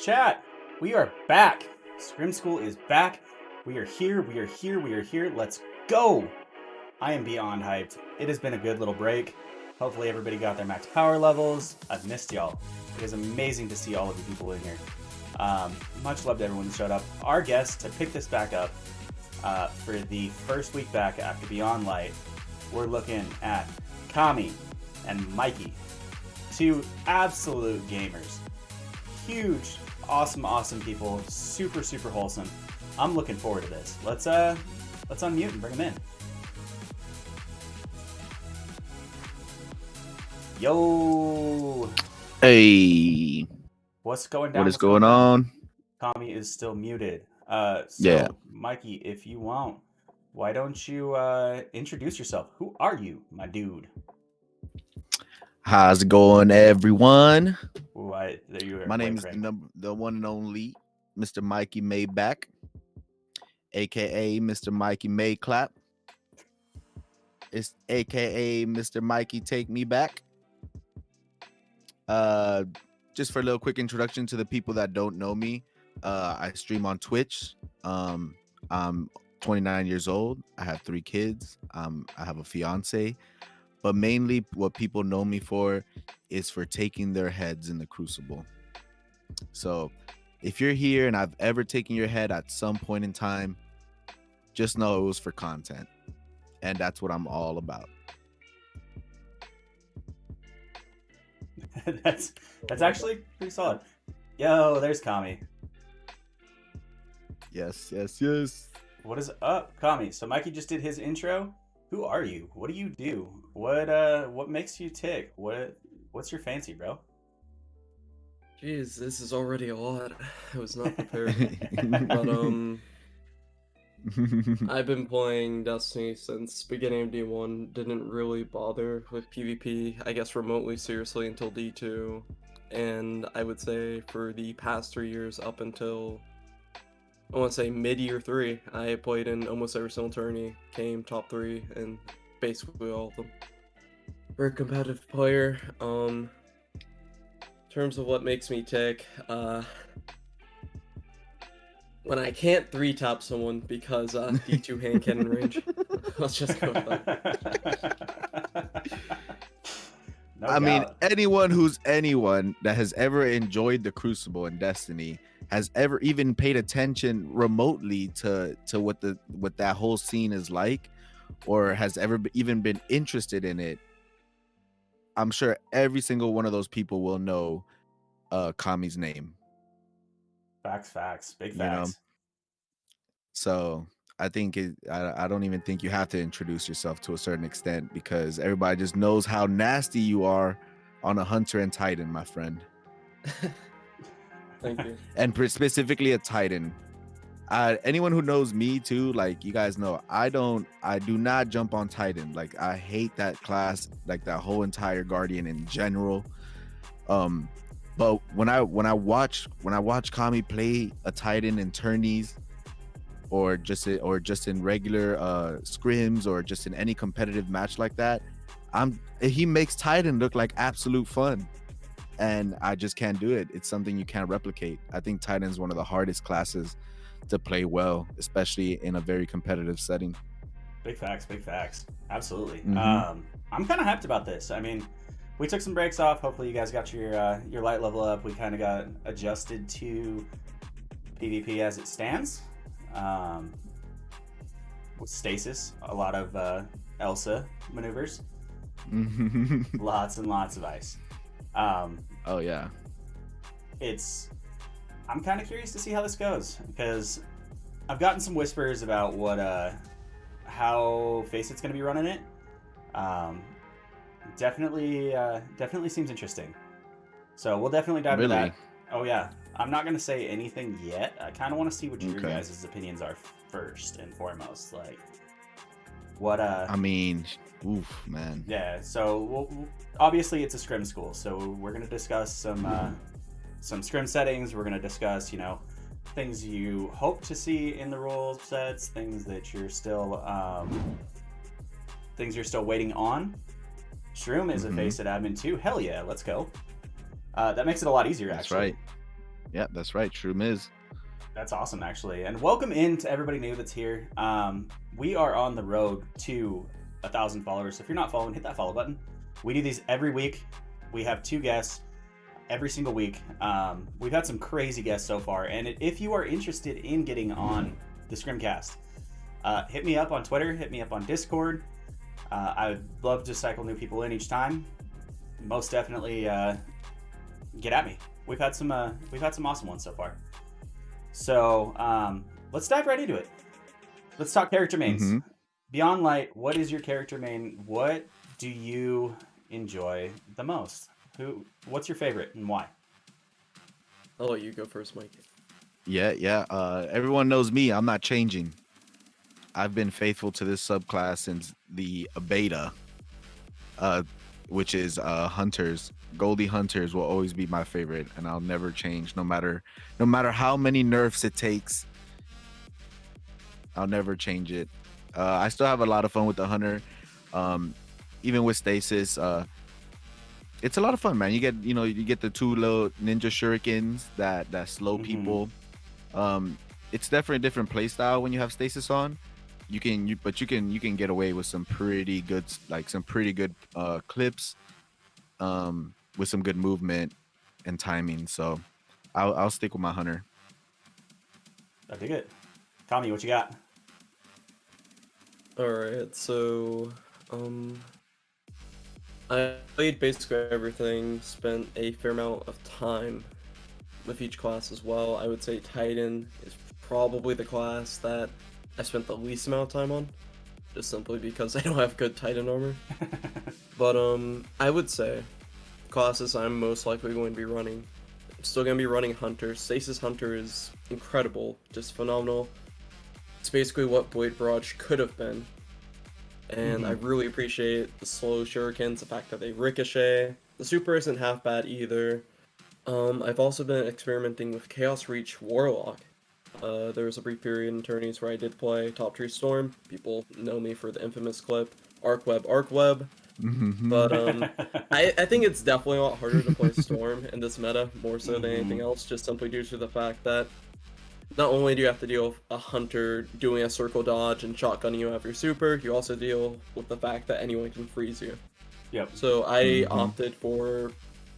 Chat, we are back. Scrim School is back. We are here. Let's go. I am beyond hyped. It has been a good little break. Hopefully everybody got their max power levels. I've missed y'all. It is amazing to see all of you people in here. Much love to everyone who showed up. Our guests to pick this back up for the first week back after Beyond Light, we're looking at Kami and Mikey, two absolute gamers. Huge, awesome people. Super wholesome. I'm looking forward to this. Let's unmute and bring them in. Yo. Hey. What's going down? What is going on? Kami is still muted. Yeah. Mikey, if you want, why don't you introduce yourself? Who are you, my dude? How's it going, everyone? Ooh, there you are. My name is the one and only Mr. MikeyMaybach, aka Mr. Mikey May Clap. It's aka Mr. Mikey Take Me Back. Just for a little quick introduction to the people that don't know me, I stream on Twitch. I'm 29 years old. I have 3 kids. I have a fiance. But mainly what people know me for is for taking their heads in the crucible. So if you're here and I've ever taken your head at some point in time, just know it was for content. And that's what I'm all about. That's actually pretty solid. Yo, there's Kami. Yes. What is up, Kami? So Mikey just did his intro. Who are you? What do you do? What makes you tick? What's your fancy, bro? Jeez, this is already a lot. I was not prepared. But I've been playing Destiny since beginning of D1. Didn't really bother with PvP, I guess remotely seriously until D2. And I would say for the past 3 years up until, I want to say mid-year 3, I played in almost every single tourney, came top 3 in basically all of them. Very competitive player. In terms of what makes me tick, when I can't 3-top someone because D2 hand cannon range. Let's just go with that. I mean, anyone that has ever enjoyed the Crucible in Destiny has ever even paid attention remotely to what that whole scene is like, or has ever even been interested in it. I'm sure every single one of those people will know Kami's name. Facts, big facts. You know? So I think I don't even think you have to introduce yourself to a certain extent, because everybody just knows how nasty you are on a Hunter and Titan, my friend. Thank you. And specifically a Titan. Anyone who knows me too, like, you guys know, I do not jump on Titan. Like, I hate that class, like that whole entire Guardian in general. But when I watch Kami play a Titan in tourneys, or just in regular scrims, or just in any competitive match like that, he makes Titan look like absolute fun. And I just can't do it. It's something you can't replicate. I think Titan is one of the hardest classes to play well, especially in a very competitive setting. Big facts. Absolutely. Mm-hmm. I'm kind of hyped about this. I mean, we took some breaks off. Hopefully you guys got your light level up. We kind of got adjusted to PvP as it stands. With stasis, a lot of Elsa maneuvers. Lots and lots of ice. Oh yeah. I'm kind of curious to see how this goes, because I've gotten some whispers about how Facet's going to be running it. Definitely seems interesting. So we'll definitely dive into that. Oh yeah. I'm not going to say anything yet. I kind of want to see what your guys' opinions are first and foremost. Like, what I mean, oof, man. Yeah, so obviously it's a Scrim school, so we're going to discuss some Scrim settings. We're going to discuss, things you hope to see in the rule sets, things that you're still waiting on. Shroom is a Facet admin too. Hell yeah, let's go. That makes it a lot easier, actually. That's right. Yeah, that's right. True Miz. That's awesome, actually. And welcome in to everybody new that's here. We are on the road to 1,000 followers. So if you're not following, hit that follow button. We do these every week. We have 2 guests every single week. We've had some crazy guests so far. And if you are interested in getting on the ScrimCast, hit me up on Twitter, hit me up on Discord. I would love to cycle new people in each time. Most definitely get at me. We've had some awesome ones so far. So let's dive right into it. Let's talk character mains. Mm-hmm. Beyond Light, what is your character main? What do you enjoy the most? What's your favorite and why? I'll let you go first, Mike. Yeah. Everyone knows me. I'm not changing. I've been faithful to this subclass since the beta, which is Hunters. Goldie Hunters will always be my favorite, and I'll never change, no matter how many nerfs it takes. I'll never change it. I still have a lot of fun with the Hunter, even with Stasis. It's a lot of fun, man. You get the 2 little ninja shurikens that slow people. It's definitely a different play style when you have Stasis on. You can get away with some pretty good clips, with some good movement and timing. So I'll stick with my Hunter. I dig it. Kamiya, what you got? Alright, so I played basically everything, spent a fair amount of time with each class as well. I would say Titan is probably the class that I spent the least amount of time on, just simply because I don't have good Titan armor. But I would say classes I'm most likely going to be running. I'm still going to be running Hunter. Stasis Hunter is incredible, just phenomenal. It's basically what Blade Barrage could have been. And I really appreciate the slow shurikens, the fact that they ricochet. The super isn't half bad either. I've also been experimenting with Chaos Reach Warlock. There was a brief period in tourneys where I did play Top Tree Storm. People know me for the infamous clip, Arc Web. But I think it's definitely a lot harder to play Storm in this meta, more so than anything else, just simply due to the fact that not only do you have to deal with a Hunter doing a circle dodge and shotgunning you out of your super, you also deal with the fact that anyone can freeze you. Yep. So I opted for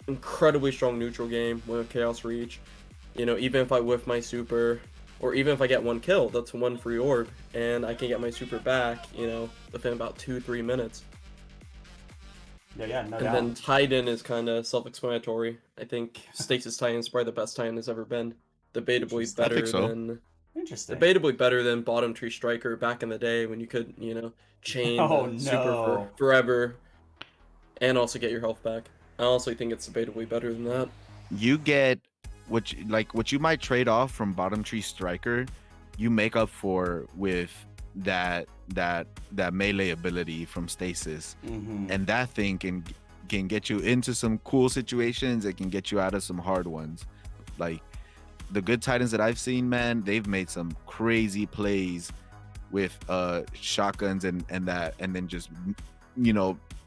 incredibly strong neutral game with Chaos Reach. Even if I whiff my super, or even if I get 1 kill, that's 1 free orb, and I can get my super back, within about 2-3 minutes. Yeah, no doubt. And then Titan is kind of self-explanatory. I think Stasis Titan is probably the best Titan has ever been. Debatably better than debatably better than Bottom Tree Striker back in the day when you could, chain super for forever and also get your health back. I honestly think it's debatably better than that. You get what you might trade off from Bottom Tree Striker, you make up for with that melee ability from Stasis, and that thing can get you into some cool situations. It can get you out of some hard ones. Like the good Titans that I've seen, man, they've made some crazy plays with shotguns and then just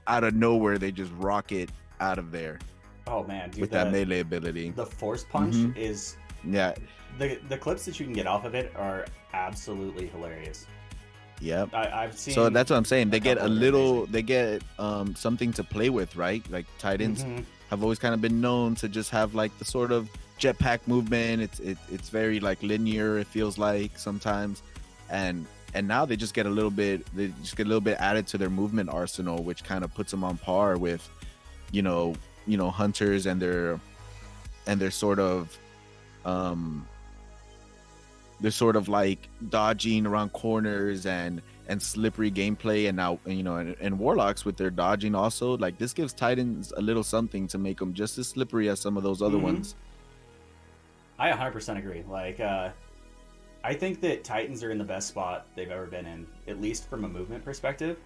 out of nowhere they just rocket out of there. Oh man, dude, with that melee ability. The force punch is the clips that you can get off of it are absolutely hilarious. Yep. I've seen. So that's what I'm saying. They get something to play with, right? Like Titans have always kind of been known to just have like the sort of jetpack movement. It's very like linear, it feels like sometimes, and now they just get a little bit added to their movement arsenal, which kind of puts them on par with Hunters and their sort of they're sort of like dodging around corners and slippery gameplay, and now and Warlocks with their dodging also. Like this gives Titans a little something to make them just as slippery as some of those other ones. I 100% agree. Like I think that Titans are in the best spot they've ever been in, at least from a movement perspective.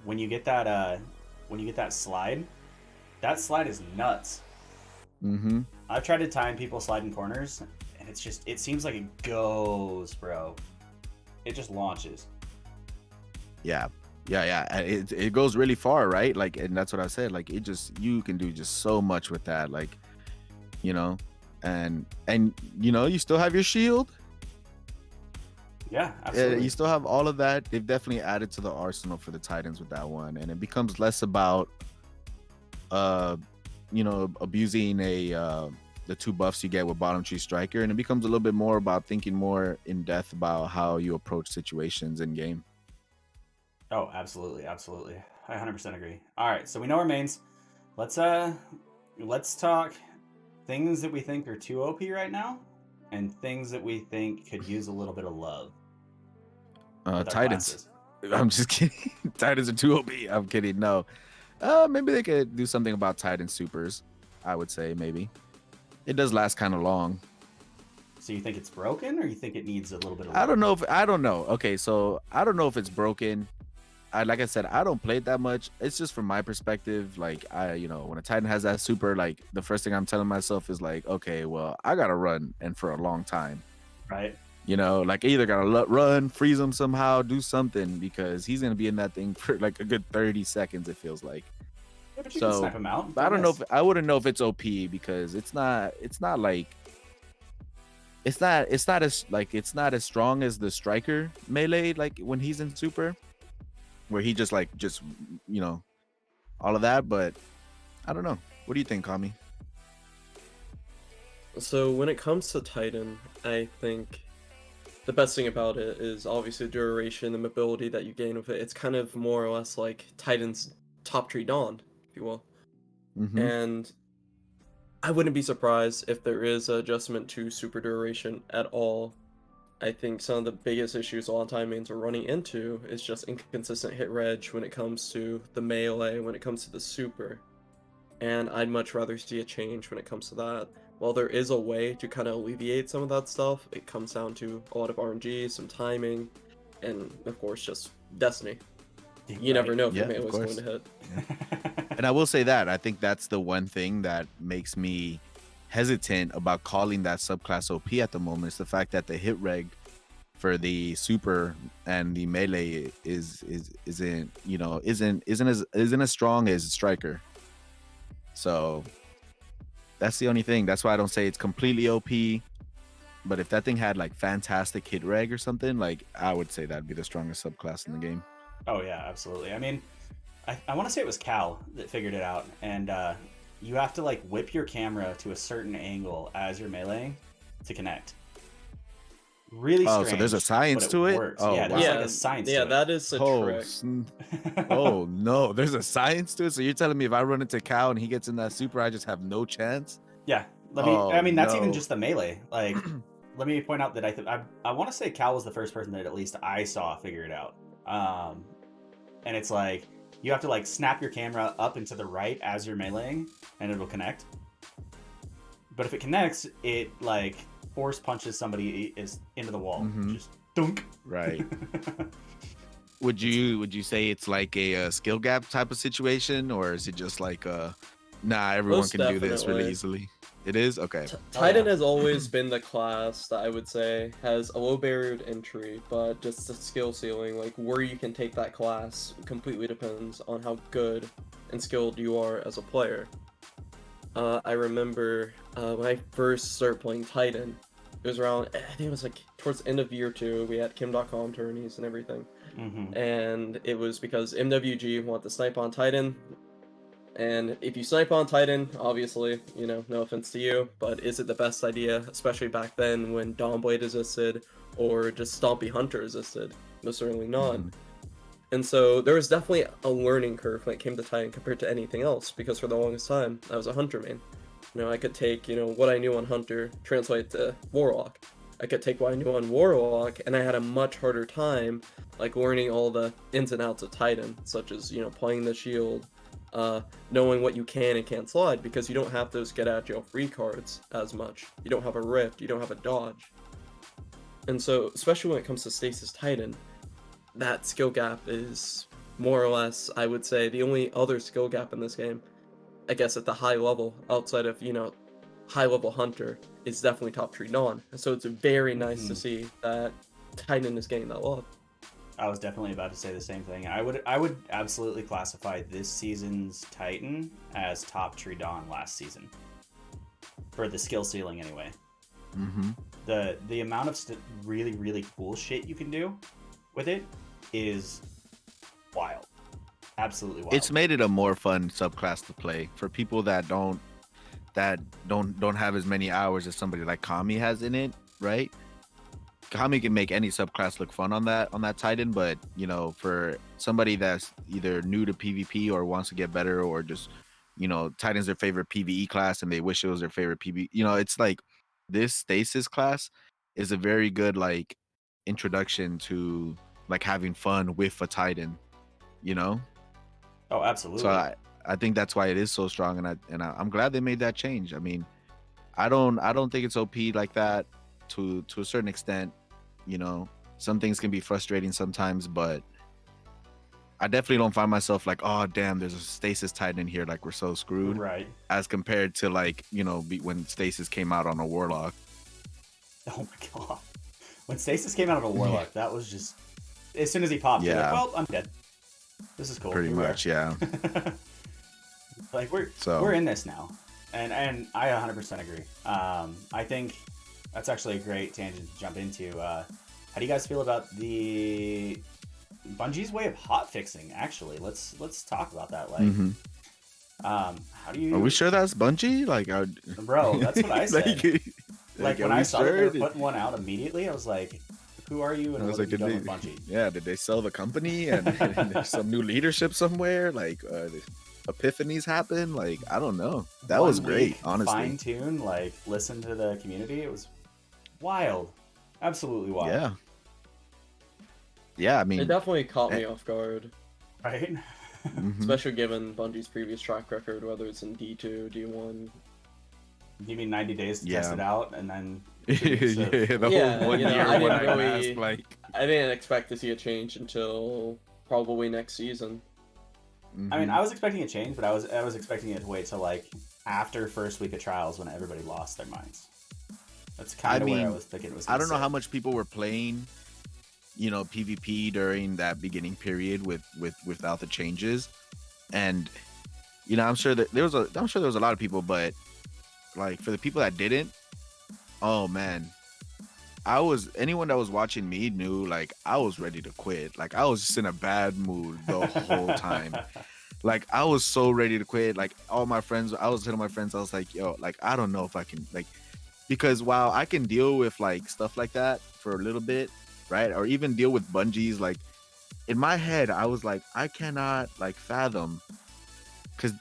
When you get that slide is nuts. I've tried to time people sliding corners, and it seems like it goes, bro. It just launches. Yeah. It goes really far, right? Like, and that's what I said. Like, you can do just so much with that. Like, and you know, you still have your shield. Yeah, absolutely. You still have all of that. They've definitely added to the arsenal for the Titans with that one, and it becomes less about you know, abusing the 2 buffs you get with bottom tree striker, and it becomes a little bit more about thinking more in depth about how you approach situations in game. Oh, absolutely, absolutely. I 100% agree. All right, so we know our mains. Let's talk things that we think are too OP right now, and things that we think could use a little bit of love. With our Titans. classes. I'm just kidding. Titans are too OP. I'm kidding. No. Maybe they could do something about Titan supers. I would say maybe. It does last kind of long. So you think it's broken, or you think it needs a little bit of I love? don't know. Okay, so I don't know if it's broken. Like I said, I don't play it that much. It's just from my perspective. Like you know, when a Titan has that super, like the first thing I'm telling myself is like, okay, well, I gotta run and for a long time. Right. You know, like I either gotta run, freeze him somehow, do something, because he's gonna be in that thing for like a good 30 seconds. It feels like. Yeah, but you can snipe him out. I don't know if I wouldn't know if it's OP because it's not like it's not as strong as the striker melee, like when he's in super, where he just you know, all of that. But I don't know. What do you think, Kami? So when it comes to Titan, I think the best thing about it is obviously the duration and mobility that you gain with it. It's kind of more or less like Titan's top tree Dawn, if you will. Mm-hmm. And I wouldn't be surprised if there is an adjustment to super duration at all. I think some of the biggest issues a lot of time mains are running into is just inconsistent hit reg when it comes to the melee, when it comes to the super. And I'd much rather see a change when it comes to that. While there is a way to kind of alleviate some of that stuff, it comes down to a lot of RNG, some timing, and of course just destiny. You never know if your melee is going to hit. And I will say that I think that's the one thing that makes me hesitant about calling that subclass OP at the moment, is the fact that the hit reg for the super and the melee isn't as strong as striker. So that's the only thing. That's why I don't say it's completely OP. But if that thing had like fantastic hit reg or something, like I would say that'd be the strongest subclass in the game. Oh yeah, absolutely. I mean, I want to say it was Cal that figured it out, and you have to like whip your camera to a certain angle as you're meleeing to connect. Really strange. Oh, so there's a science to it? Works. Oh, yeah, wow. there's like a science to it. That is a trick. Oh no, there's a science to it. So you're telling me if I run into Cal and he gets in that super, I just have no chance? Yeah. I mean, that's even just the melee. Like, let me point out that I want to say Cal was the first person that at least I saw figure it out. And it's like you have to like snap your camera up and to the right as you're meleeing, and it'll connect. But if it connects, it like force punches somebody into the wall. Mm-hmm. Just dunk. Right. Would you say it's like a skill gap type of situation, or is it just like everyone Most can do this really definitely. easily? It is? Okay. Titan has always been the class that I would say has a low barrier to entry, but just the skill ceiling, like where you can take that class, completely depends on how good and skilled you are as a player. I remember when I first started playing Titan, it was around, I think it was like towards the end of year 2, we had Kim.com tourneys and everything. Mm-hmm. And it was because MWG wanted to snipe on Titan. And if you snipe on Titan, obviously, you know, no offense to you, but is it the best idea, especially back then when Dawnblade existed or just Stompy Hunter existed? Most certainly not. Mm-hmm. And so there was definitely a learning curve when it came to Titan compared to anything else, because for the longest time, I was a Hunter main. You know, I could take, you know, what I knew on Hunter, translate to Warlock. I could take what I knew on Warlock, and I had a much harder time, like, learning all the ins and outs of Titan, such as, you know, playing the shield, knowing what you can and can't slide, because you don't have those get out jail free cards as much. You don't have a rift, you don't have a dodge. And so, especially when it comes to Stasis Titan, that skill gap is more or less, I would say, the only other skill gap in this game, I guess at the high level, outside of, you know, high level Hunter, is definitely top tree Dawn. And so it's very nice to see that Titan is getting that love. I was definitely about to say the same thing. I would absolutely classify this season's Titan as top tree Dawn last season. for the skill ceiling anyway. Mm-hmm. The amount of really, really cool shit you can do with it is wild. Absolutely wild. It's made it a more fun subclass to play for people that don't have as many hours as somebody like Kami has in it, right? Kami can make any subclass look fun on that Titan, but you know, for somebody that's either new to PvP or wants to get better, or just, you know, Titan's their favorite PvE class and they wish it was their favorite PvE, you know, it's like this stasis class is a very good like introduction to like having fun with a Titan, you know. Oh, absolutely. So I think that's why it is so strong, and I'm glad they made that change. I mean, I don't think it's OP like that to a certain extent. You know, some things can be frustrating sometimes, but I definitely don't find myself like, oh damn, there's a stasis Titan in here, like we're so screwed. Right. As compared to like, you know, when stasis came out on a warlock. Oh my god. When stasis came out of a warlock, that was just, as soon as he popped, you're like, well, I'm dead. This is cool. Pretty much, yeah. Like we're in this now, and I 100% agree. I think that's actually a great tangent to jump into. How do you guys feel about the Bungie's way of hot fixing? Actually, let's talk about that. Like, how do you? Are we sure that's Bungie? Like, bro, that's what I said. Like when I saw that they were sure? putting one out immediately, I was like, "Who are you?" And I was what like, have you done with Bungie? yeah, did they sell the company and there's some new leadership somewhere? Like, epiphanies happen? Like, I don't know. That was great, honestly. Fine tune, like listen to the community. It was wild, absolutely wild. Yeah, yeah. I mean, It definitely caught me off guard, Right. especially given Bungie's previous track record, whether it's in D2, D1. You mean 90 days to test Yeah. it out, and then yeah, the Yeah, whole 1 you know, year I when didn't I really- asked, like, I didn't expect to see a change until probably next season. I mean, I was expecting a change, but I was expecting it to wait till like after first week of trials when everybody lost their minds. That's kind of where I was thinking it was. I don't know how much people were playing, you know, PvP during that beginning period without the changes, and you know, I'm sure there was a lot of people, but like for the people that didn't, oh man, anyone that was watching me knew like I was ready to quit. Like I was just in a bad mood the whole time. Like I was so ready to quit. Like all my friends, I was telling my friends, I was like, yo, like I don't know if I can, like, because while I can deal with like stuff like that for a little bit, right? Or even deal with Bungie's, like in my head, I was like, I cannot like fathom, because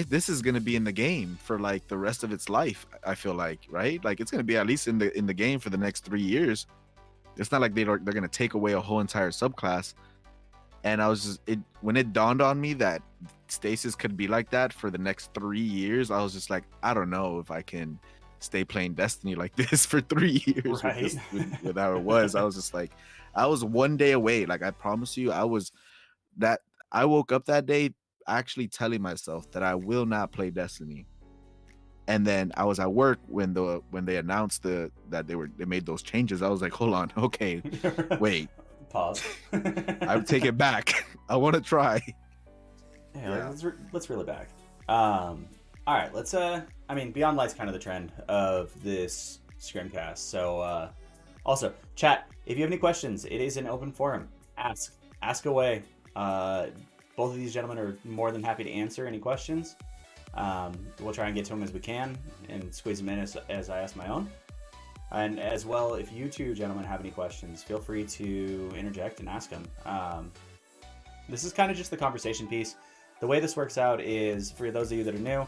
this is gonna be in the game for like the rest of its life. I feel like, right? Like it's gonna be at least in the game for the next 3 years. It's not like they're gonna take away a whole entire subclass. And I was just when it dawned on me that stasis could be like that for the next 3 years, I was just like, I don't know if I can stay playing Destiny like this for 3 years. Right. with how it was. I was just like, I was 1 day away. Like I promise you, I woke up that day actually telling myself that I will not play Destiny. And then I was at work when they announced that they made those changes. I was like, hold on, okay, wait, Pause. I take it back. I want to try. Yeah. Let's reel it back. All right, let's I mean, Beyond Light's kind of the trend of this ScrimCast. So also, chat, if you have any questions, it is an open forum. Ask away. Both of these gentlemen are more than happy to answer any questions. We'll try and get to them as we can and squeeze them in as I ask my own. And as well, if you two gentlemen have any questions, feel free to interject and ask them. This is kind of just the conversation piece. The way this works out is, for those of you that are new,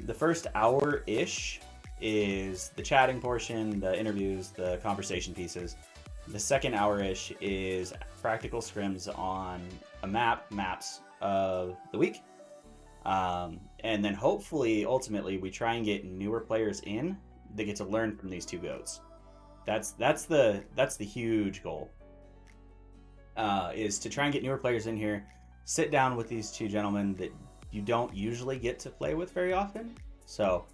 the first hour-ish is the chatting portion, the interviews, the conversation pieces. The second hour-ish is practical scrims on maps of the week. And then hopefully, ultimately, we try and get newer players in that get to learn from these two goats. That's the huge goal. Is to try and get newer players in here, sit down with these two gentlemen that you don't usually get to play with very often. So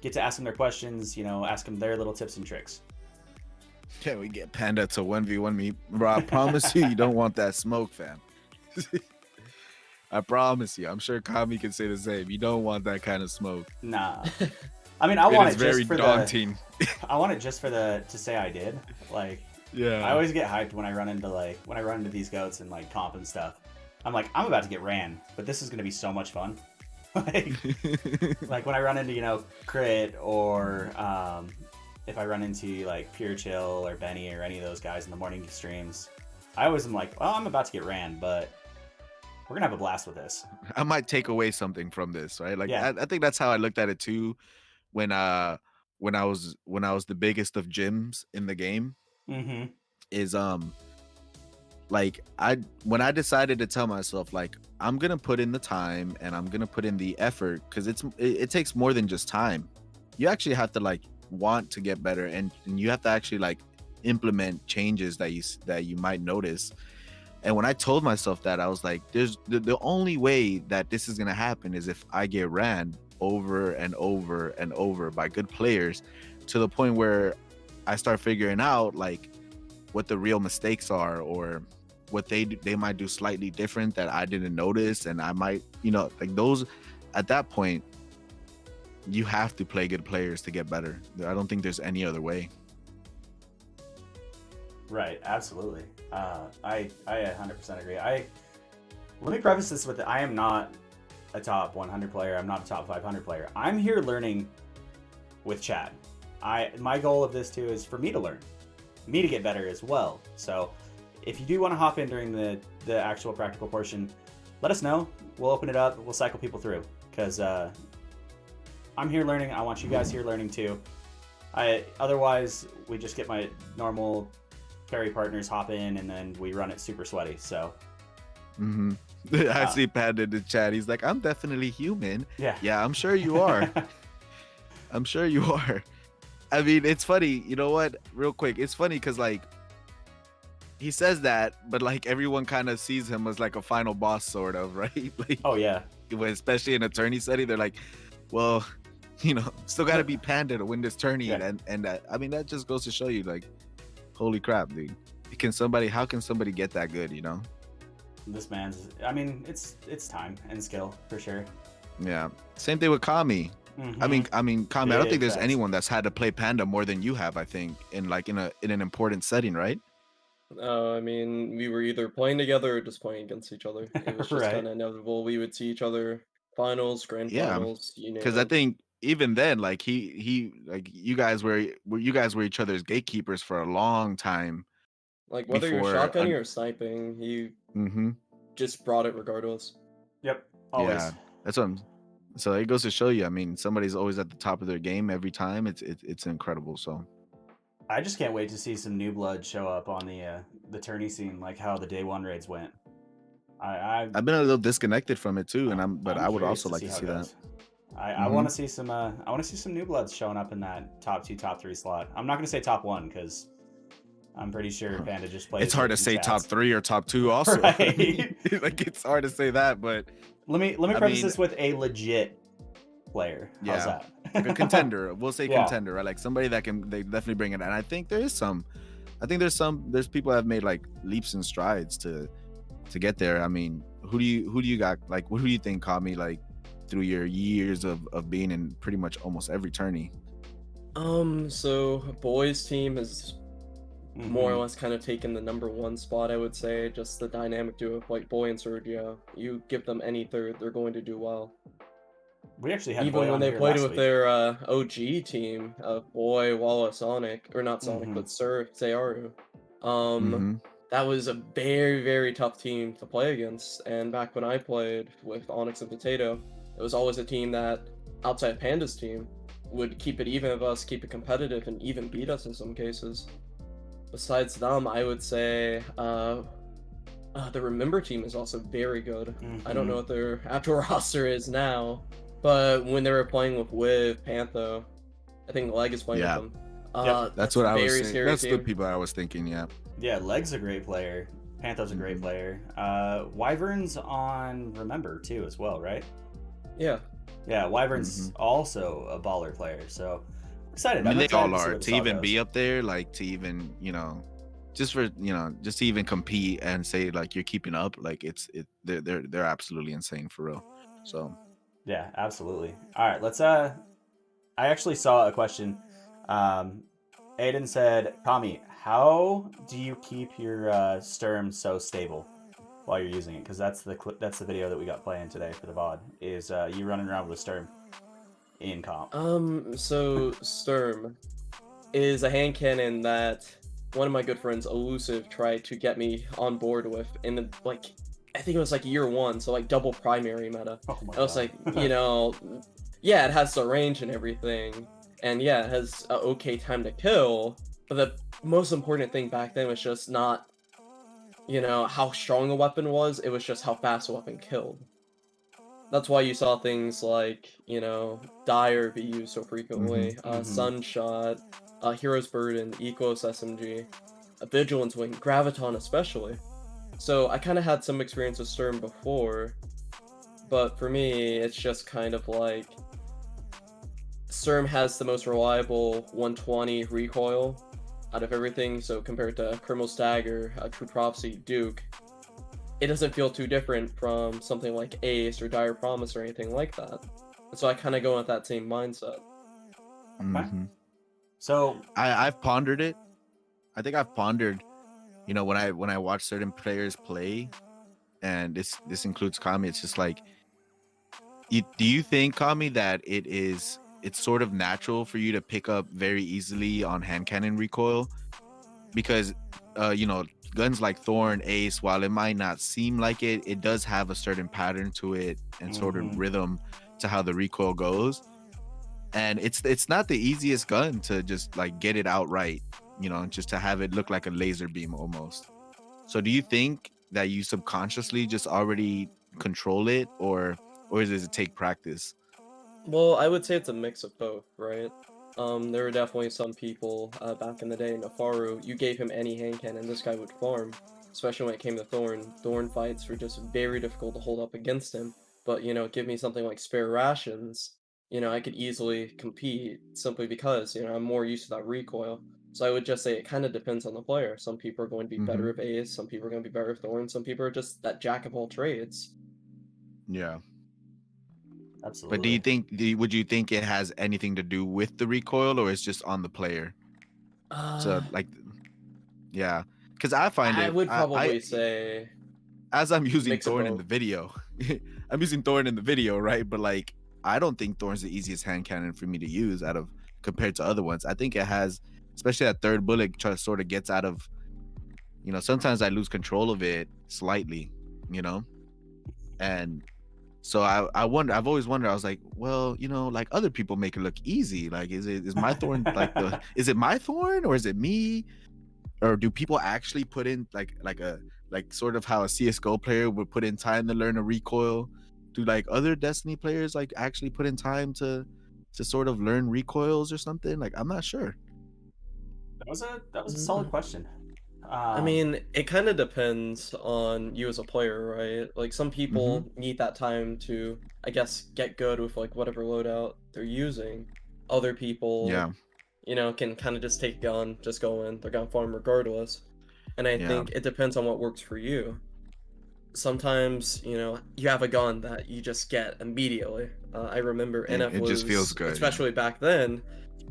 get to ask them their questions, ask them their little tips and tricks. Can we get Panda to 1v1 me? Bro, I promise you don't want that smoke, fam. I promise you. I'm sure Kami can say the same. You don't want that kind of smoke. Nah. I mean, I want is it very just for daunting. I want it just for to say I did. Like, Yeah. I always get hyped when I run into these goats and like comp and stuff. I'm like, I'm about to get ran, but this is gonna be so much fun. like when I run into Crit or if I run into like Pure Chill or Benny or any of those guys in the morning streams, I always am like, well, I'm about to get ran, but we're gonna have a blast with this. I might take away something from this, right? Like Yeah. I think that's how I looked at it too when I was the biggest of gyms in the game. Mm-hmm. Is like when I decided to tell myself like I'm gonna put in the time and I'm gonna put in the effort, because it takes more than just time. You actually have to like want to get better, and you have to actually like implement changes that you might notice. And when I told myself that, I was like, there's the only way that this is gonna happen is if I get ran over and over and over by good players, to the point where I start figuring out like what the real mistakes are, or what they might do slightly different that I didn't notice. And I might, like those, at that point, you have to play good players to get better. I don't think there's any other way. Right, absolutely. I 100% agree. Let me preface this with I am not a top 100 player. I'm not a top 500 player. I'm here learning with Chad. My goal of this too is for me to learn, me to get better as well. So if you do want to hop in during the actual practical portion, let us know. We'll open it up. We'll cycle people through, because I'm here learning. I want you guys here learning too. Otherwise, we just get my normal carry partners hop in and then we run it super sweaty. So I see Pat in the chat. He's like, I'm definitely human. Yeah, I'm sure you are. I'm sure you are. I mean, it's funny. You know what? Real quick, it's funny because like he says that, but like everyone kind of sees him as like a final boss, sort of, right? Like, oh yeah, especially in a tourney setting, they're like, well, still got to be Panda to win this tourney. Yeah. And I mean, that just goes to show you, like, holy crap, dude. How can somebody get that good, This man's, I mean, it's time and skill for sure. Yeah. Same thing with Kami. Mm-hmm. I mean, Kami, I don't think there's facts. anyone that's had to play Panda more than you have, I think, in an important setting, right? I mean, we were either playing together or just playing against each other. It was just Right. kind of inevitable. We would see each other finals, grand Yeah, finals, you name because I it. think even then, like he like you guys were each other's gatekeepers for a long time. Like whether you're Before shotgunning or sniping, he just brought it regardless. Yep. Always. Yeah, that's what so it goes to show you. I mean, somebody's always at the top of their game every time. It's incredible. So I just can't wait to see some new blood show up on the tourney scene, like how the day one raids went. I've been a little disconnected from it too, and I would also like to see that. I want to see some new bloods showing up in that top 2, top 3 slot. I'm not going to say top 1 because I'm pretty sure Panda just plays. It's hard to say top 3 or top 2 also. Right. Like, it's hard to say that, but let me preface this with a legit player. How's that? Like a contender. We'll say Yeah. contender, right? Like somebody that they definitely bring it. And I think there's people that have made like leaps and strides to get there. I mean, who do you got? Like, who do you think, Kami, like through your years of being in pretty much almost every tourney? So boys team has more or less kind of taken the number 1 spot, I would say. Just the dynamic duo of like Boy and Sergio. You give them any third, they're going to do well. We actually had even Boy when on they here played last with week. their OG team of Boy, Walla, Sonic, or not Sonic, but Sir Zayaru. That was a very, very tough team to play against. And back when I played with Onyx and Potato, it was always a team that, outside Panda's team, would keep it even with us, keep it competitive, and even beat us in some cases. Besides them, I would say the Remember team is also very good. I don't know what their actual roster is now, but when they were playing with Pantho, I think Leg is playing with them. That's what I was saying. That's team. the people I was thinking. Yeah, Leg's a great player. Pantho's a great player. Wyvern's on Remember too as well, right? Yeah, Wyvern's also a baller player. So excited. I mean, they all to are. To even be up there, like to even just to even compete and say like you're keeping up, like they're absolutely insane for real. So yeah, absolutely. All right, let's I actually saw a question. Aiden said, Kami, how do you keep your sturm so stable while you're using it? Because that's the video that we got playing today for the VOD, is you running around with a sturm in comp. So Sturm is a hand cannon that one of my good friends, Elusive, tried to get me on board with in like I think it was like year one, so like double primary meta. Oh my I was god. like, yeah, it has the range and everything, and yeah, it has a okay time to kill. But the most important thing back then was just not, how strong a weapon was. It was just how fast a weapon killed. That's why you saw things like, Dire be used so Mm-hmm. frequently, Mhm. Sunshot, Hero's Burden, Ecos SMG, Vigilance Wing, Graviton especially. So I kind of had some experience with Sturm before, but for me, it's just kind of like Sturm has the most reliable 120 recoil out of everything, so compared to Criminal Stagger, True Prophecy, Duke, it doesn't feel too different from something like Ace or Dire Promise or anything like that. And so I kind of go with that same mindset. Okay. Mm-hmm. So I've pondered it. I think I've pondered, when I watch certain players play, and this includes Kami. It's just like, do you think, Kami, that it's sort of natural for you to pick up very easily on hand cannon recoil? Because guns like Thorn, Ace, while it might not seem like it does have a certain pattern to it and sort of mhm. rhythm to how the recoil goes. And it's not the easiest gun to just like get it out right, just to have it look like a laser beam almost. So do you think that you subconsciously just already control it, or does it take practice? Well, I would say it's a mix of both, right? There were definitely some people back in the day, Nafaru, you gave him any hand cannon, this guy would farm. Especially when it came to Thorn. Thorn fights were just very difficult to hold up against him. But, give me something like spare rations, I could easily compete simply because, I'm more used to that recoil. So I would just say it kind of depends on the player. Some people are going to be Mm-hmm. better with Ace, some people are going to be better with Thorn, some people are just that jack of all trades. Yeah. But Absolutely. would you think it has anything to do with the recoil, or it's just on the player? So Uh, like, yeah, because I find I it, would I probably say as I'm using mix of Thorn in both. the video, I'm using Thorn in the video, right? But like, I don't think Thorn's the easiest hand cannon for me to use out of compared to other ones. I think it has, especially that third bullet, sort of gets out of, sometimes I lose control of it slightly, you know, and so I wonder. I've always wondered. I was like, well, like other people make it look easy. Like, is my Thorn like is it my Thorn, or is it me? Or do people actually put in like sort of how a CS:GO player would put in time to learn a recoil? Do like other Destiny players like actually put in time to sort of learn recoils or something? Like, I'm not sure. That was a solid question. I mean, it kind of depends on you as a player, right? Like some Mm-hmm. people need that time to, I guess, get good with like whatever loadout they're using. Other people, Yeah. can kind of just take a gun, just go in, they're gonna farm regardless. And I Yeah. think it depends on what works for you. Sometimes, you have a gun that you just get immediately. I remember And NF it just feels was, good. Yeah. especially back then,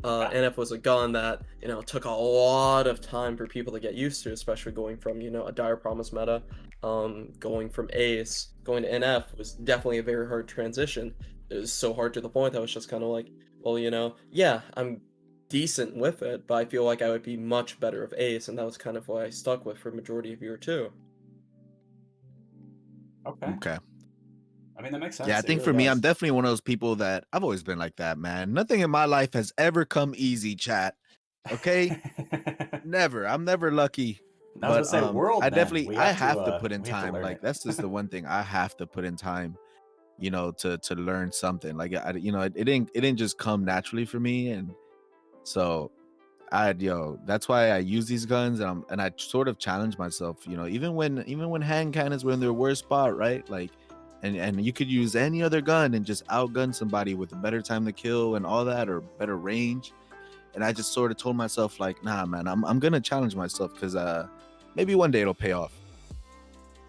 NF was a gun that, took a lot of time for people to get used to, especially going from, a Dire Promise meta, going from Ace, going to NF was definitely a very hard transition. It was so hard to the point that I was just kind of like, well, yeah, I'm decent with it, but I feel like I would be much better with Ace, and that was kind of what I stuck with for majority of year two. Okay. Okay. I mean, that makes Yeah, I sense. It think really for me, I'm does. definitely one of those people that I've always been like that, man. Nothing in my life has ever come easy, chat. Okay? I Never. I'm never lucky. was gonna But say I world. Then definitely I have to put in we have to time. learn Like, it. that's just the one thing I have to put in time, to learn something. Like, it didn't just come naturally for me. And so that's why I use these guns, and I sort of challenge myself, even when hand cannons were in their worst spot, right? Like, and you could use any other gun and just outgun somebody with a better time to kill and all that, or better range. And I just sort of told myself, like, nah, man, I'm gonna challenge myself, because maybe one day it'll pay off.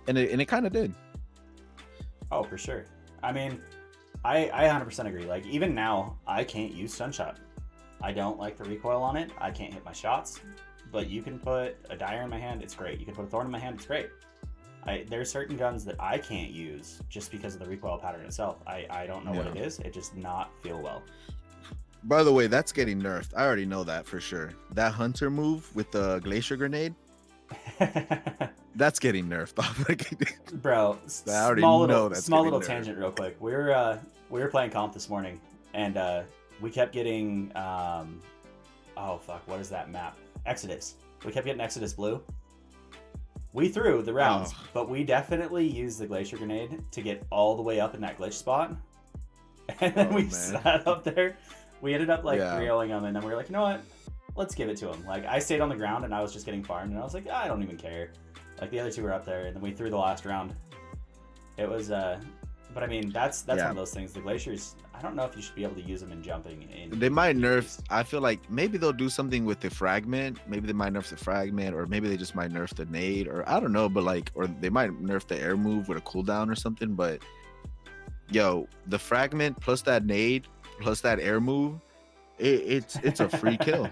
And it kind of did. Oh, for sure. I mean, I 100% agree. Like, even now, I can't use Sunshot. I don't like the recoil on it. I can't hit my shots. But you can put a Dire in my hand, it's great. You can put a Thorn in my hand, it's great. There's certain guns that I can't use just because of the recoil pattern itself. I don't know what it is. It just not feel well. By the way, that's getting nerfed. I already know that for sure. That Hunter move with the Glacier Grenade, that's getting nerfed off. Bro, I already small know little, that's small getting little nerfed. tangent real quick. We were playing comp this morning, and we kept getting oh fuck, what is that map? Exodus. We kept getting Exodus Blue. We threw the rounds, but we definitely used the Glacier Grenade to get all the way up in that glitch spot. And then we sat up there. We ended up like 3-0ing them, and then we were like, you know what? Let's give it to him. Like, I stayed on the ground, and I was just getting farmed, and I was like, I don't even care. Like, the other two were up there, and then we threw the last round. It was, but I mean, that's one of those things. The Glaciers, I don't know if you should be able to use them in jumping. They might nerf. I feel like maybe they'll do something with the fragment. Maybe they might nerf the fragment, or maybe they just might nerf the nade, or I don't know. But like, or they might nerf the air move with a cooldown or something. But yo, the fragment plus that nade plus that air move, it's a free kill.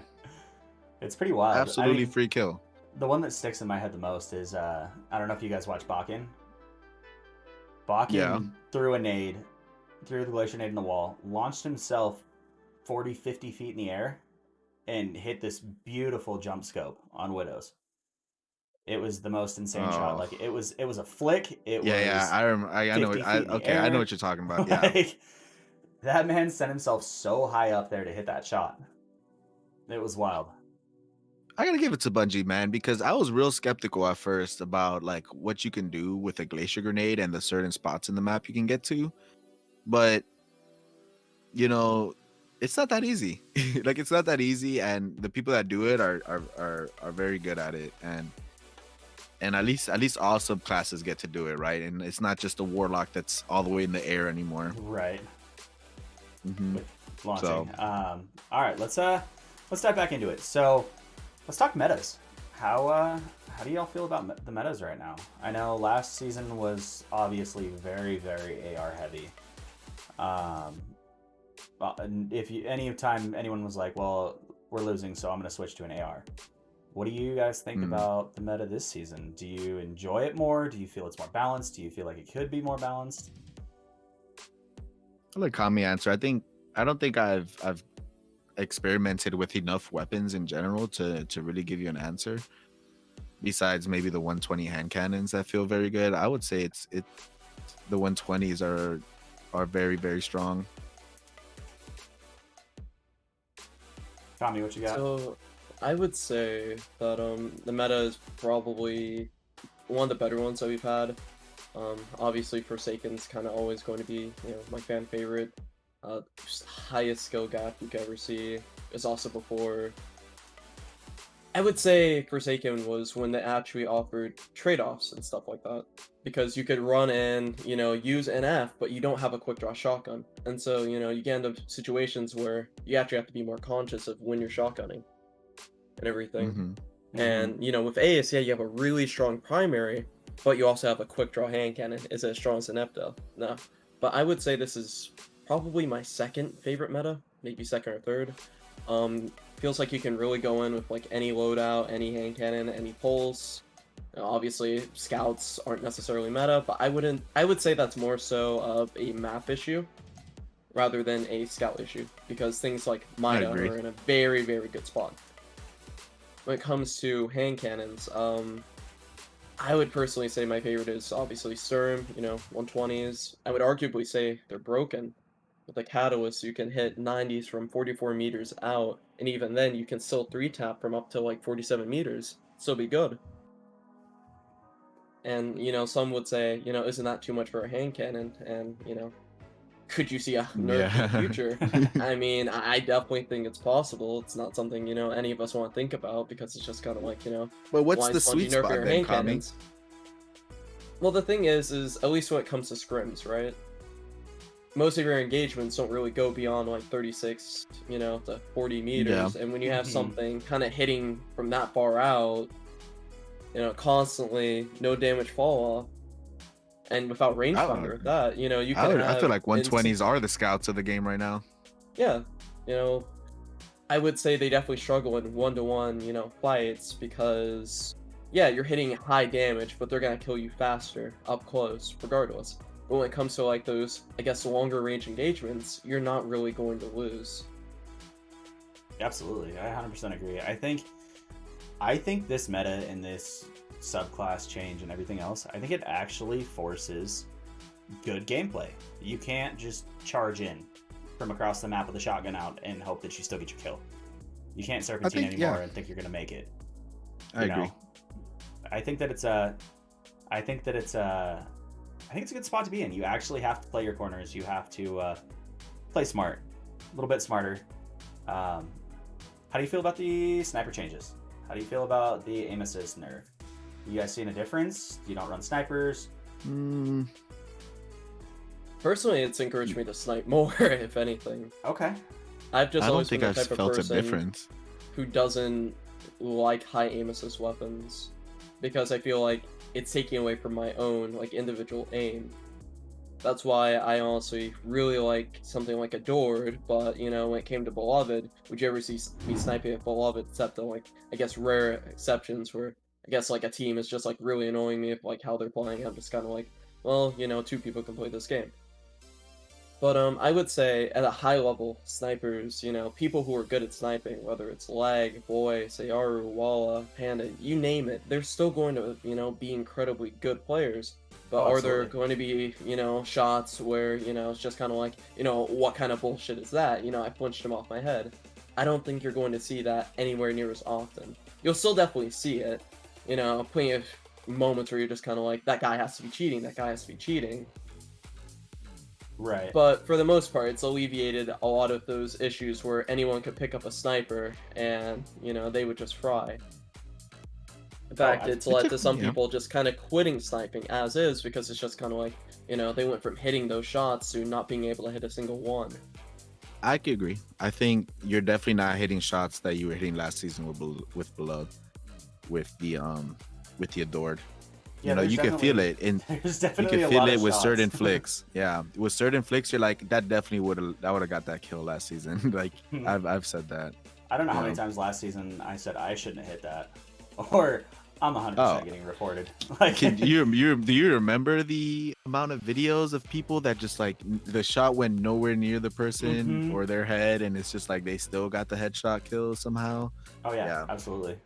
It's pretty wild. Absolutely free kill. The one that sticks in my head the most is I don't know if you guys watch Bakken. Bakken threw a nade, threw the Glacier nade in the wall, launched himself 40, 50 feet in the air, and hit this beautiful jump scope on Widows. It was the most insane shot. Like, it was a flick. I remember. I know. I know what you're talking about. Yeah. Like, that man sent himself so high up there to hit that shot. It was wild. I gotta give it to Bungie, man, because I was real skeptical at first about like what you can do with a Glacier Grenade and the certain spots in the map you can get to, but you know, it's not that easy. Like, it's not that easy, and the people that do it are very good at it, and at least all subclasses get to do it, right? And it's not just a Warlock that's all the way in the air anymore. Right. Mm-hmm. Launching. So, all right, let's dive back into it. So, let's talk metas. How do y'all feel about the metas right now? I know last season was obviously very, very AR heavy. Anytime anyone was like, well, we're losing, so I'm going to switch to an AR. What do you guys think about the meta this season? Do you enjoy it more? Do you feel it's more balanced? Do you feel like it could be more balanced? I'll let Kami answer. I don't think I've experimented with enough weapons in general to really give you an answer. Besides maybe the 120 hand cannons that feel very good, I would say it's the 120s are very, very strong. Tommy, what you got? So I would say that the meta is probably one of the better ones that we've had. Obviously Forsaken's kind of always going to be, my fan favorite. Highest skill gap you could ever see. Is also before. I would say Forsaken was when they actually offered trade-offs and stuff like that, because you could run in, use an F, but you don't have a quick draw shotgun, and so you get into situations where you actually have to be more conscious of when you're shotgunning and everything. Mm-hmm. And with Ace, you have a really strong primary, but you also have a quick draw hand cannon. Is it as strong as an F though? No. But I would say this is probably my second favorite meta, maybe second or third. Feels like you can really go in with like any loadout, any hand cannon, any pulse. Obviously, scouts aren't necessarily meta, but I would say that's more so of a map issue rather than a scout issue, because things like Mida are in a very, very good spot. When it comes to hand cannons, I would personally say my favorite is obviously Scrim, 120s. I would arguably say they're broken. With the Catalyst, you can hit 90s from 44 meters out, and even then you can still 3-tap from up to like 47 meters. Still be good. And, some would say, isn't that too much for a hand cannon? And, could you see a nerf in the future? I mean, I definitely think it's possible. It's not something, any of us want to think about, because it's just kind of like, But what's the sweet spot then, Kami? Well, the thing is at least when it comes to scrims, right? Most of your engagements don't really go beyond like 36, to 40 meters. Yeah. And when you have something kind of hitting from that far out, constantly, no damage fall off, And without rangefinder, that you can I feel have like 120s are the scouts of the game right now. yeah, I would say they definitely struggle in 1-to-1, fights because yeah, you're hitting high damage, but they're gonna kill you faster up close, regardless. But when it comes to like those, I guess, longer range engagements, you're not really going to lose. Absolutely, I 100% agree. I think this meta and this subclass change and everything else, I think it actually forces good gameplay. You can't just charge in from across the map with a shotgun out and hope that you still get your kill. You can't serpentine anymore and think you're gonna make it. I agree. I think it's a good spot to be in. You actually have to play your corners. You have to play smart, a little bit smarter. How do you feel about the sniper changes? How do you feel about the aim assist nerf? You guys seeing a difference? You don't run snipers? Personally, it's encouraged me to snipe more, if anything. Okay. I don't think I've felt a difference. Who doesn't like high aim assist weapons, because I feel like it's taking away from my own like individual aim. That's why I honestly really like something like Adored, but when it came to Beloved, would you ever see me sniping at Beloved, except the like, I guess, rare exceptions where I guess like a team is just like really annoying me if like how they're playing. I'm just kind of like, well, two people can play this game. But I would say at a high level, snipers, people who are good at sniping, whether it's Lag, Boy, Sayaru, Walla, Panda, you name it, they're still going to, be incredibly good players. But are there going to be, shots where, it's just kind of like, what kind of bullshit is that? I punched him off my head. I don't think you're going to see that anywhere near as often. You'll still definitely see it, plenty of moments where you're just kind of like, that guy has to be cheating, that guy has to be cheating. Right. But for the most part, it's alleviated a lot of those issues where anyone could pick up a sniper and, they would just fry. In fact, it's led to some people just kind of quitting sniping as is, because it's just kind of like, they went from hitting those shots to not being able to hit a single one. I could agree. I think you're definitely not hitting shots that you were hitting last season with Beloved, with the Adored. Yeah, you can feel it, and you can feel it with certain flicks. Yeah, with certain flicks, you're like, that definitely would have got that kill last season. Like I've said that. I don't know how many times last season I said I shouldn't have hit that, or I'm 100% getting reported. Like, do you remember the amount of videos of people that just like the shot went nowhere near the person or their head, and it's just like they still got the headshot kill somehow? Oh yeah. Absolutely.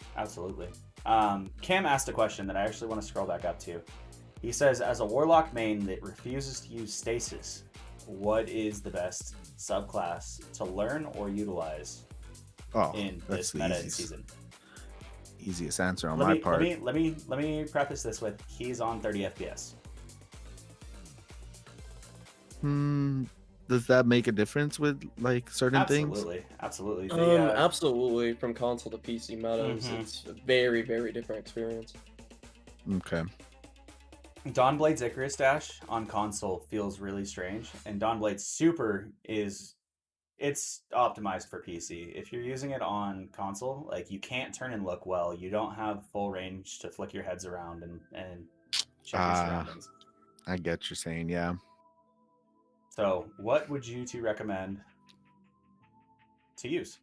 Cam asked a question that I actually want to scroll back up to. He says, as a Warlock main that refuses to use stasis, what is the best subclass to learn or utilize in this meta and season? Easiest answer on my part. Let me preface this with, he's on 30 FPS. Does that make a difference with like certain things? Absolutely. Absolutely. From console to PC metas, it's a very, very different experience. Okay. Dawnblade's Icarus Dash on console feels really strange, and Dawnblade's Super it's optimized for PC. If you're using it on console, like, you can't turn and look well. You don't have full range to flick your heads around and check your surroundings. I get what you're saying, yeah. So, what would you two recommend to use?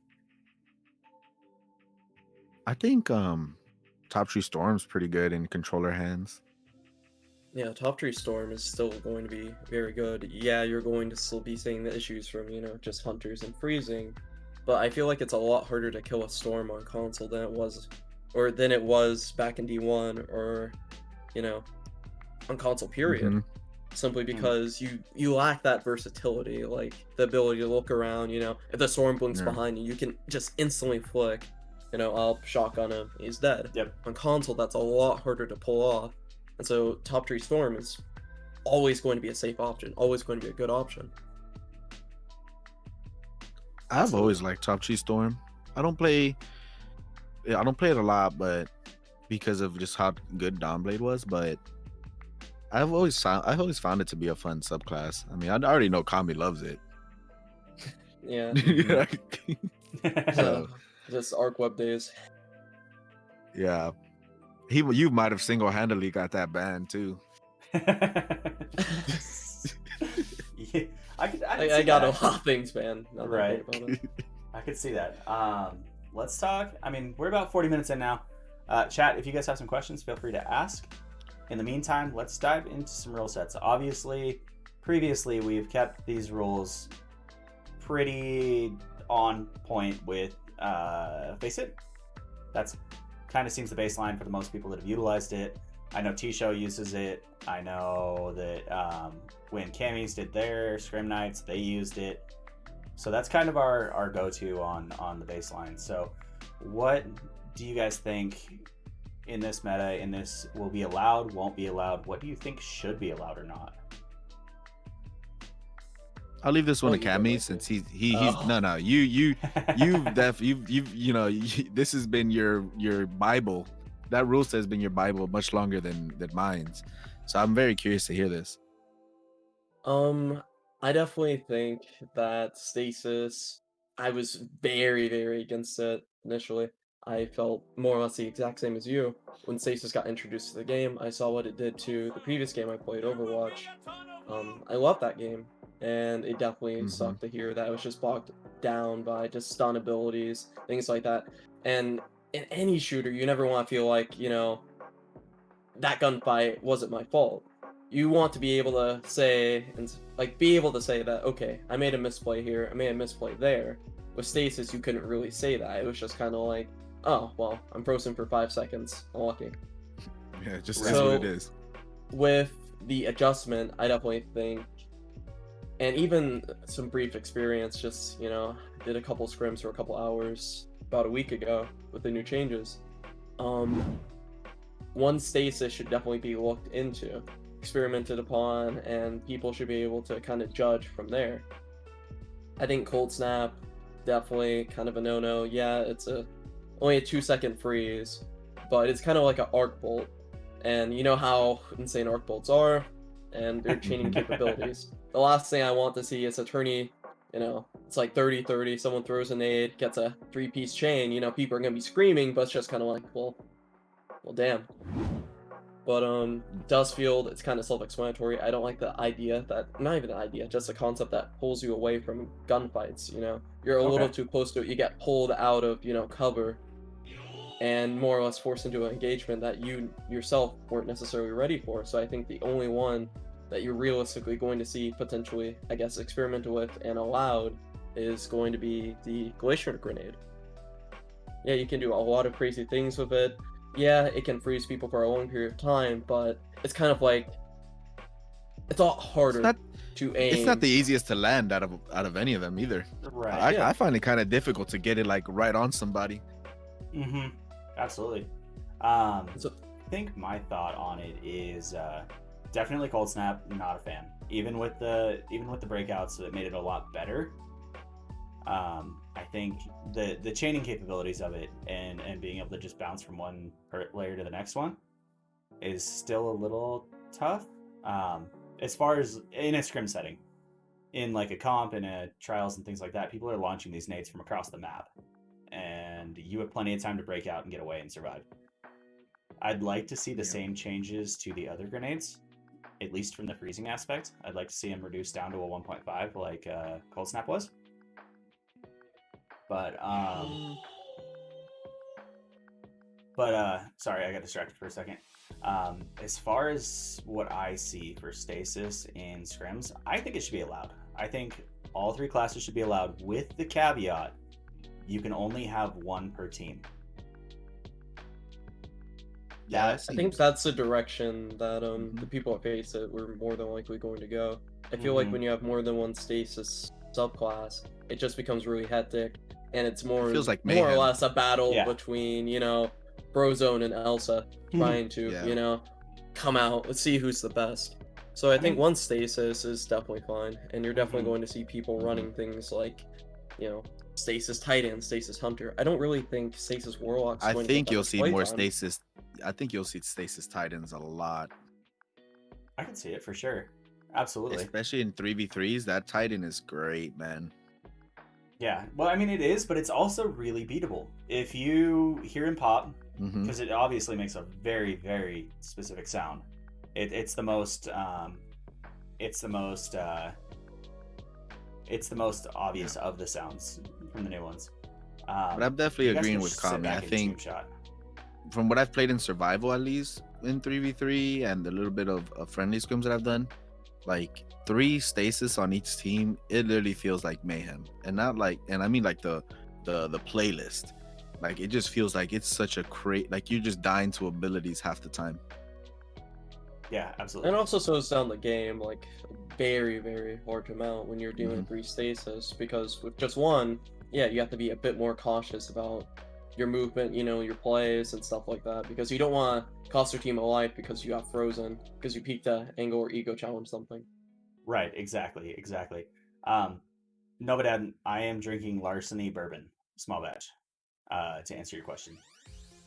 I think Top Tree Storm's pretty good in controller hands. Yeah, Top Tree Storm is still going to be very good. Yeah, you're going to still be seeing the issues from, just hunters and freezing. But I feel like it's a lot harder to kill a Storm on console than it was back in D1 or, on console period. Simply because you lack that versatility, like the ability to look around, if the Storm blinks behind you, you can just instantly flick, I'll shotgun him, he's dead. Yep. On console, that's a lot harder to pull off. And so Top Tree Storm is always going to be a safe option, always going to be a good option. I've always liked Top Tree Storm. I don't play it a lot, but because of just how good Dawnblade was, but I've always found it to be a fun subclass. I mean, I already know Kami loves it. Yeah. So, just Arc Web days. Yeah. You might have single-handedly got that ban too. Yeah, I could I see got that, a actually. lot of things, man. Now that I Right. think about it. I could see that. Let's talk. I mean, we're about 40 minutes in now. Chat, if you guys have some questions, feel free to ask. In the meantime, let's dive into some rule sets. Obviously, previously, we've kept these rules pretty on point with Face It. That's kind of seems the baseline for the most people that have utilized it. I know T-Show uses it. I know that when Camis did their Scrim nights, they used it. So that's kind of our go-to on the baseline. So what do you guys think in this meta, in this will be allowed, won't be allowed? What do you think should be allowed or not? I'll leave this one to You go, Cammy Mikey. since he's Oh. no you've this has been your Bible. That rule set has been your Bible much longer than mine's. So I'm very curious to hear this. I definitely think that stasis. I was very, very against it initially. I felt more or less the exact same as you. When stasis got introduced to the game, I saw what it did to the previous game I played, Overwatch. I loved that game, and it definitely sucked to hear that it was just bogged down by just stun abilities, things like that. And in any shooter, you never want to feel like, that gunfight wasn't my fault. You want to be able to say that, okay, I made a misplay here, I made a misplay there. With stasis, you couldn't really say that. It was just kind of like, oh well, I'm frozen for 5 seconds, unlucky. Yeah, just So- is what it is. With the adjustment, I definitely think, and even some brief experience, just did a couple scrims for a couple hours about a week ago with the new changes. One stasis should definitely be looked into, experimented upon, and people should be able to kind of judge from there. I think cold snap, definitely kind of a no-no. Yeah, it's only a 2-second freeze, but it's kind of like an arc bolt, and you know how insane arc bolts are, and their chaining capabilities. The last thing I want to see is a tourney, it's like 30-30, someone throws a nade, gets a 3-piece chain, people are gonna be screaming, but it's just kind of like, well, damn. But Dustfield, it's kind of self-explanatory. I don't like the idea that, not even the idea, just the concept that pulls you away from gunfights. You're a little too close to it, you get pulled out of cover, and more or less forced into an engagement that you yourself weren't necessarily ready for. So I think the only one that you're realistically going to see potentially, I guess, experimented with and allowed is going to be the Glacier Grenade. Yeah, you can do a lot of crazy things with it. Yeah, it can freeze people for a long period of time, but it's kind of like, it's a lot harder to aim. It's not the easiest to land out of any of them either. Right. I find it kind of difficult to get it like right on somebody. Absolutely. So- I think my thought on it is definitely cold snap. Not a fan. Even with the breakouts, it made it a lot better. I think the chaining capabilities of it and being able to just bounce from one layer to the next one is still a little tough. As far as in a scrim setting, in like a comp and a trials and things like that, people are launching these nades from across the map, and you have plenty of time to break out and get away and survive. I'd like to see the same changes to the other grenades, at least from the freezing aspect. I'd like to see them reduced down to a 1.5 like cold snap was. But sorry, I got distracted for a second. As far as what I see for stasis in scrims, I think it should be allowed. I think all 3 classes should be allowed, with the caveat you can only have 1 per team. Yeah, I think that's the direction that the people at Face It were more than likely going to go. I feel like when you have more than one stasis subclass, it just becomes really hectic, and it's more feels like more or mayhem. less a battle Yeah. between Brozone and Elsa trying to Yeah. come out. Let's see who's the best. So I think one stasis is definitely fine, and you're definitely going to see people running things like Stasis Titan, Stasis Hunter. I don't really think Stasis Warlock's I going to think get that you'll much see play more time. stasis. I think you'll see stasis Titans a lot, I can see it for sure. Absolutely. especially in 3v3s. That Titan is great, man. Yeah. Well, I mean, it is, but it's also really beatable. If you hear him pop, Mhm. because it obviously makes a very, very specific sound. It's the most obvious of the sounds from the new ones. But I'm definitely you guys agreeing can with sit Kami. back I and team think shot. from what I've played in survival, at least in 3v3 and the little bit of friendly scrims that I've done, like 3 stasis on each team, it literally feels like mayhem. And not like, and I mean like the playlist. Like it just feels like it's such a like you're just dying to abilities half the time. Yeah, absolutely. And also slows down the game like very, very large amount when you're doing 3 stasis, because with just one, yeah, you have to be a bit more cautious about your movement, you know, your plays and stuff like that, because you don't want to cost your team a life because you got frozen, because you peaked a angle or ego challenge something. Right, exactly. No, but I am drinking Larceny bourbon, small batch, to answer your question.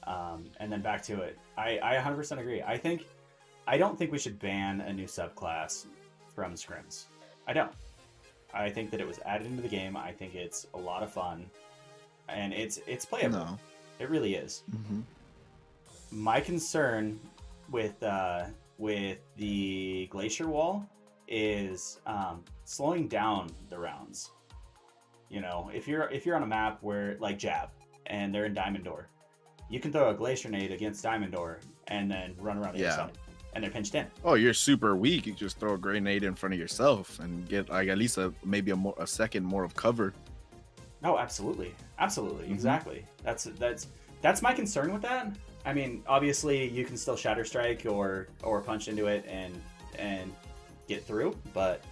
And then back to it. I 100% agree. I don't think we should ban a new subclass from scrims. I don't. I think that it was added into the game. I think it's a lot of fun, and it's playable. No. It really is. My concern with the glacier wall is slowing down the rounds. You know, if you're on a map where like Jab and they're in Diamond Door, you can throw a glacier nade against Diamond Door and then run around the other side, and they're pinched in. Oh, you're super weak. You just throw a grenade in front of yourself and get like at least maybe a second more of cover. No, absolutely, exactly. That's my concern with that. I mean, obviously you can still Shatter Strike or punch into it and get through, but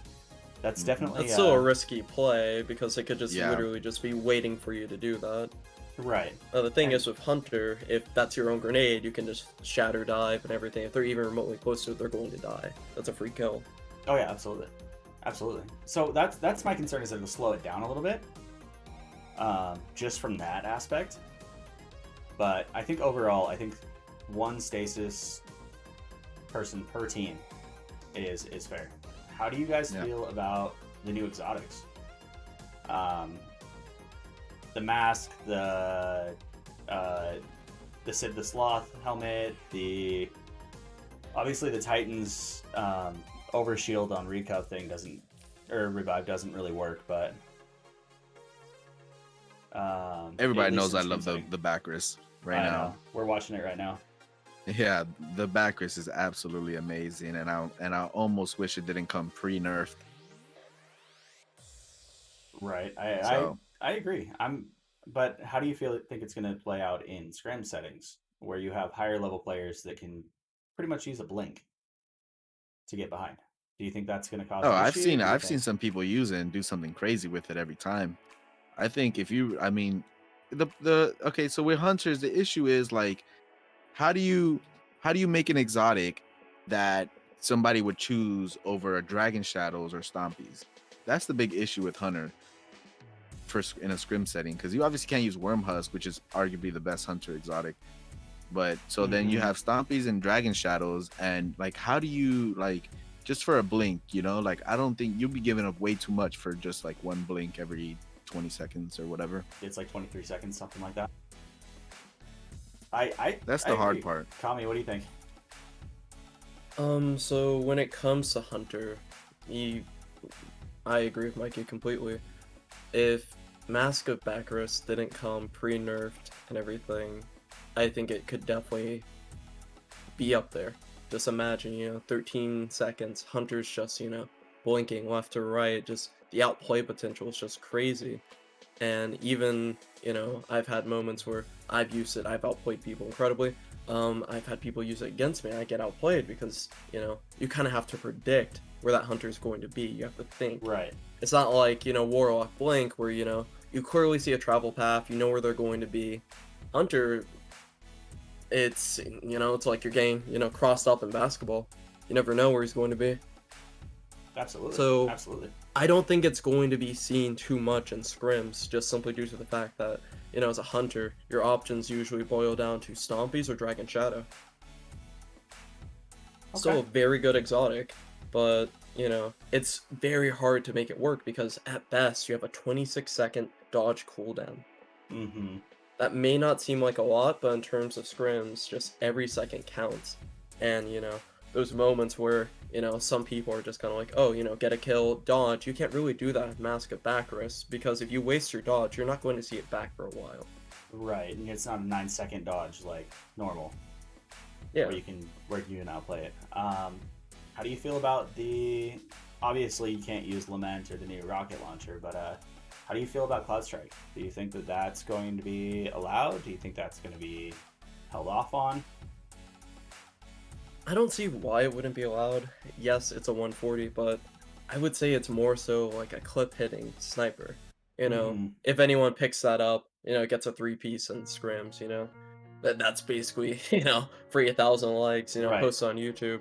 that's definitely That's still a risky play because it could just literally just be waiting for you to do that. Right. The thing is with Hunter, if that's your own grenade, you can just shatter dive and everything. If they're even remotely close to it, they're going to die. That's a free kill. Oh yeah, absolutely. So that's my concern, is that it'll slow it down a little bit, just from that aspect. But I think overall, one stasis person per team is fair. How do you guys feel about the new exotics? The mask, the Sid the Sloth helmet, obviously the Titan's overshield on Revive doesn't really work, but everybody knows I love the Bacchus right now. We're watching it right now. Yeah, the Bacchus is absolutely amazing, and I almost wish it didn't come pre-nerfed. Right. I agree. But how do you think it's going to play out in Scrim settings, where you have higher level players that can pretty much use a blink to get behind? Do you think that's going to cause an issue? I've seen some people use it and do something crazy with it every time. I think okay, so with hunters, the issue is like, how do you make an exotic that somebody would choose over a Dragon Shadows or Stompies? That's the big issue with Hunter in a scrim setting, because you obviously can't use Worm Husk, which is arguably the best Hunter exotic. But so then you have Stompies and Dragon Shadows, and like, how do you like, just for a blink, you know, like I don't think you'll be giving up way too much for just like one blink every 20 seconds or whatever. It's like 23 seconds, something like that. That's the hard part. Kami, what do you think? So when it comes to Hunter, I agree with Mikey completely. If Mask of Bacchus didn't come pre-nerfed and everything, I think it could definitely be up there. Just imagine, 13 seconds, Hunter's just, blinking left to right, just the outplay potential is just crazy. And even, I've had moments where I've used it, I've outplayed people incredibly. I've had people use it against me, and I get outplayed because, you kind of have to predict where that hunter's going to be. You have to think. Right. It's not like, Warlock Blink, where, you clearly see a travel path, you know where they're going to be. Hunter, it's, it's like your game, crossed up in basketball. You never know where he's going to be. Absolutely. So, absolutely. I don't think it's going to be seen too much in scrims, just simply due to the fact that, as a hunter, your options usually boil down to Stompies or Dragon Shadow. Okay. Still a very good exotic, but, it's very hard to make it work because at best you have a 26-second dodge cooldown. That may not seem like a lot, but in terms of scrims, just every second counts. And, those moments where, you know, some people are just kind of like, oh, you know, get a kill, dodge. You can't really do that with Mask of Baccaris, because if you waste your dodge, you're not going to see it back for a while. Right, and it's not a 9-second dodge like normal. Yeah. Where you can outplay it. How do you feel about the? Obviously, you can't use Lament or the new rocket launcher, but how do you feel about Cloud Strike? Do you think that that's going to be allowed? Do you think that's going to be held off on? I don't see why it wouldn't be allowed. Yes, it's a 140, but I would say it's more so like a clip hitting sniper. You know, if anyone picks that up, you know, it gets a 3-piece and scrims, you know. That's basically, you know, free 1,000 likes, you know, Right. post on YouTube.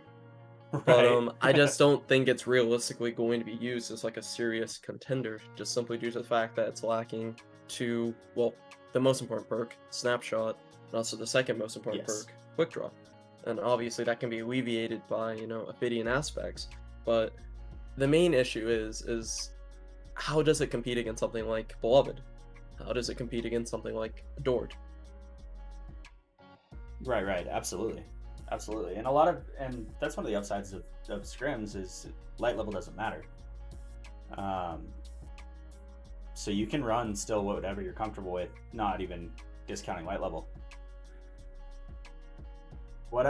Right. But I just don't think it's realistically going to be used as like a serious contender, just simply due to the fact that it's lacking to, well, the most important perk, Snapshot, and also the second most important Yes. perk, Quick Draw. And obviously that can be alleviated by, you know, Ophidian aspects. But the main issue is how does it compete against something like Beloved? How does it compete against something like Adored? Right, absolutely. And and that's one of the upsides of scrims is light level doesn't matter. So you can run still whatever you're comfortable with, not even discounting light level. What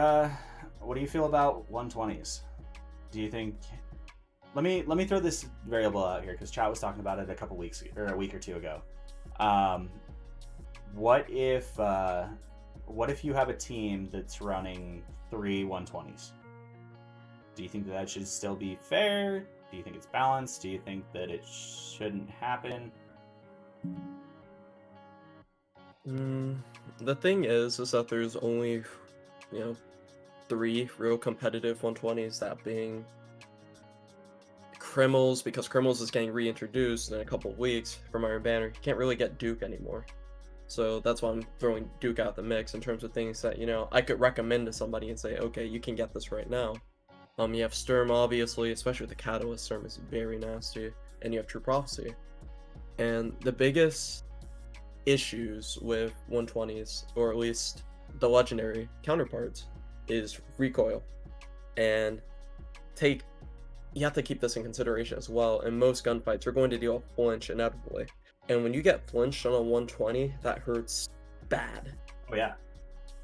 do you feel about 120s? Do you think? Let me throw this variable out here because chat was talking about it a week or two ago. What if you have a team that's running 3 120s? Do you think that should still be fair? Do you think it's balanced? Do you think that it shouldn't happen? The thing is that there's only, you know, 3 real competitive 120s, that being Criminals, because Criminals is getting reintroduced in a couple of weeks from Iron Banner. You can't really get Duke anymore. So that's why I'm throwing Duke out the mix in terms of things that, you know, I could recommend to somebody and say, okay, you can get this right now. You have Sturm, obviously, especially with the Catalyst. Sturm is very nasty. And you have True Prophecy. And the biggest issues with 120s, or at least the legendary counterparts, is recoil. And you have to keep this in consideration as well. In most gunfights, you're going to deal with flinch inevitably. And when you get flinched on a 120, that hurts bad. Oh yeah.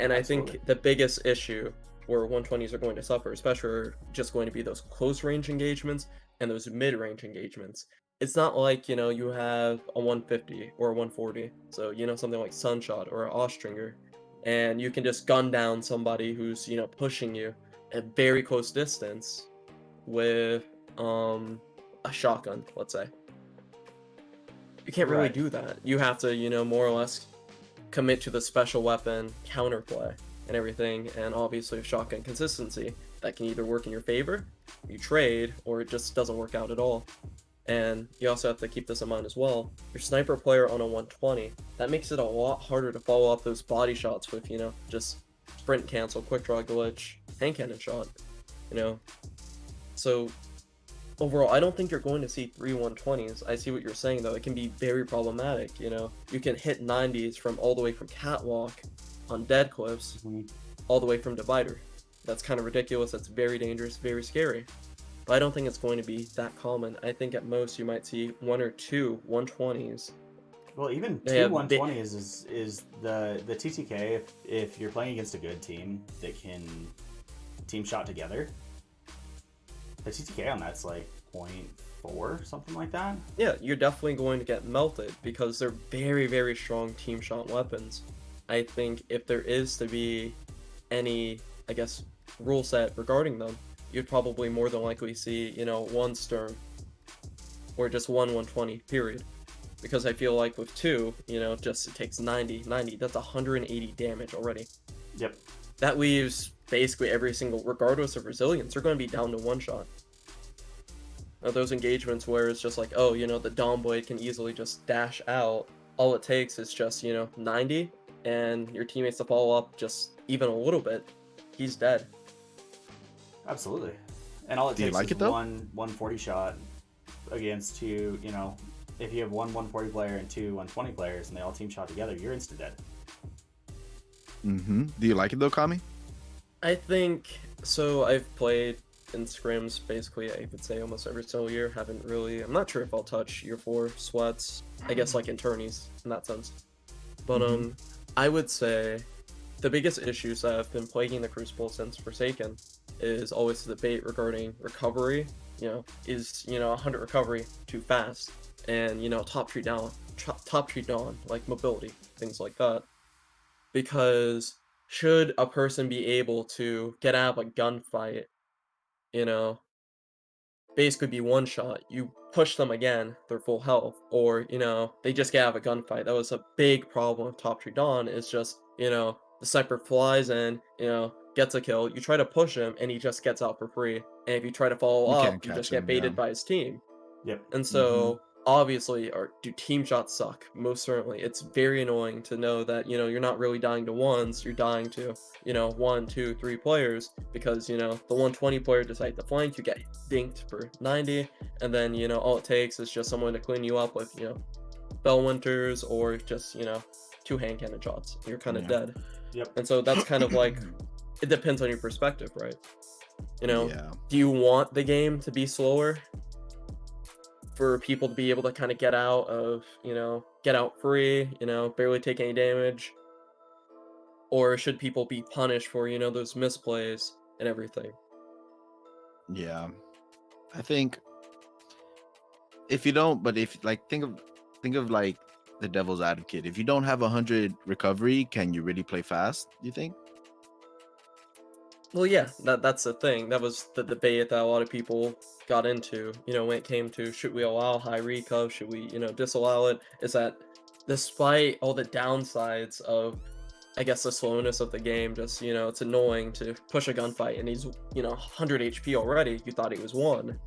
And Absolutely. I think the biggest issue where 120s are going to suffer, especially, are just going to be those close range engagements and those mid range engagements. It's not like, you know, you have a 150 or a 140, so, you know, something like Sunshot or an Austringer, and you can just gun down somebody who's, you know, pushing you at very close distance with a shotgun, let's say. You can't really do that. You have to, you know, more or less commit to the special weapon counterplay and everything, and obviously with shotgun consistency, that can either work in your favor, you trade, or it just doesn't work out at all. And you also have to keep this in mind as well. Your sniper player on a 120, that makes it a lot harder to follow up those body shots with, you know, just sprint cancel, quick draw glitch, hand cannon shot, you know. So overall, I don't think you're going to see 3 120s. I see what you're saying, though. It can be very problematic, you know. You can hit 90s from all the way from Catwalk on dead cliffs, all the way from Divider. That's kind of ridiculous. That's very dangerous, very scary. But I don't think it's going to be that common. I think at most you might see 1 or 2 120s. Well, even 2 120s is the TTK. If you're playing against a good team that can team shot together, the TTK on that's like 0.4, something like that. Yeah, you're definitely going to get melted because they're very, very strong team shot weapons. I think if there is to be any, I guess, rule set regarding them, you'd probably more than likely see, you know, 1 Sturm or just 1 120, period. Because I feel like with 2, you know, just it takes 90, that's 180 damage already. Yep. That leaves basically every single, regardless of resilience, they're going to be down to 1 shot. Now, those engagements where it's just like, oh, you know, the Dawn Blade can easily just dash out, all it takes is just, you know, 90, and your teammates to follow up just even a little bit, he's dead. Absolutely. And all it Do you takes like is it, though? one 140 shot against 2, you know, if you have 1 140 player and 2 120 players and they all team shot together, you're insta dead. Do you like it though, Kami? I think So I've played in scrims basically, I would say almost every single year. Haven't really. I'm not sure if I'll touch year 4 sweats. I guess like in tourneys in that sense. But Mm-hmm. I would say the biggest issues that have been plaguing the Crucible since Forsaken is always the debate regarding recovery. Is 100 recovery too fast? And top tree down, like mobility, things like that. Because should a person be able to get out of a gunfight, you know, basically be one shot, you push them again, they're full health, or, they just get out of a gunfight. That was a big problem with Top Tree Dawn, is just, the sniper flies in, gets a kill, you try to push him, and he just gets out for free. And if you try to follow You can't up, you just catch get them. Yeah. baited by his team. Yep. And Mm-hmm. so, obviously, or do team shots suck? Most certainly. It's very annoying to know that, you're not really dying to ones, you're dying to, 1, 2, 3 players, because, the 120 player decides to flank, you get dinked for 90, and then, all it takes is just someone to clean you up with, Bellwinters, or just, 2 hand cannon shots. You're kind of Yeah. dead. Yep. And so that's kind of like, it depends on your perspective, right? Yeah. Do you want the game to be slower for people to be able to kind of get out free, barely take any damage? Or should people be punished for, those misplays and everything? Yeah. I think if you don't, but if like think of like the devil's advocate. If you don't have 100 recovery, can you really play fast? Do you think? Well, yeah, that's the thing. That was the debate that a lot of people got into, when it came to should we allow high recov, should we, disallow it? Is that despite all the downsides of, I guess, the slowness of the game, just, it's annoying to push a gunfight and he's, 100 HP already, you thought he was 1.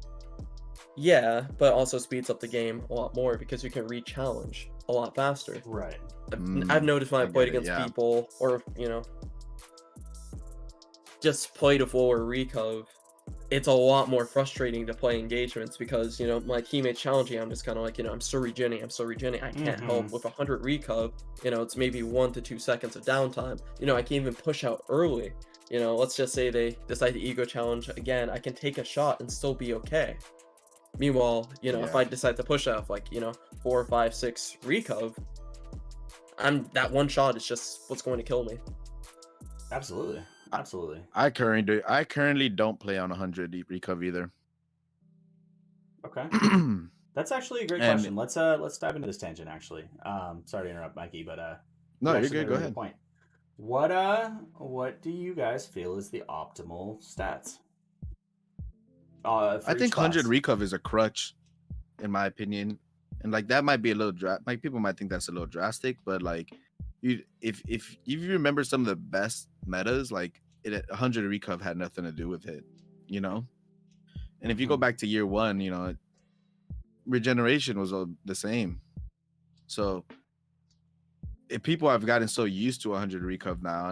Yeah, but also speeds up the game a lot more because you can re-challenge a lot faster. Right. I've noticed when I I played get it. against Yeah. people, or, just played a full or recov, it's a lot more frustrating to play engagements because, my teammates challenging, I'm just kind of like, I'm still regenning, I can't help. With 100 recov, it's maybe 1 to 2 seconds of downtime. I can even push out early. Let's just say they decide to ego challenge again, I can take a shot and still be okay. Meanwhile, if Yeah. I decide to push out like, 4, 5, 6 recov, that one shot is just what's going to kill me. Absolutely. I- Absolutely. I currently don't play on 100 recov either. Okay. That's actually a great And question. Let's dive into this tangent actually. Sorry to interrupt, Mikey, but no, you you're actually good. made a Go really good ahead. point. What do you guys feel is the optimal stats I for each think 100 class? recov is a crutch, in my opinion, and like that might be a little like people might think that's a little drastic, but like if you remember some of the best metas, like 100 recov had nothing to do with it, you know. And if you go Mhm. back to year 1, regeneration was the same. So if people have gotten so used to 100 recov now,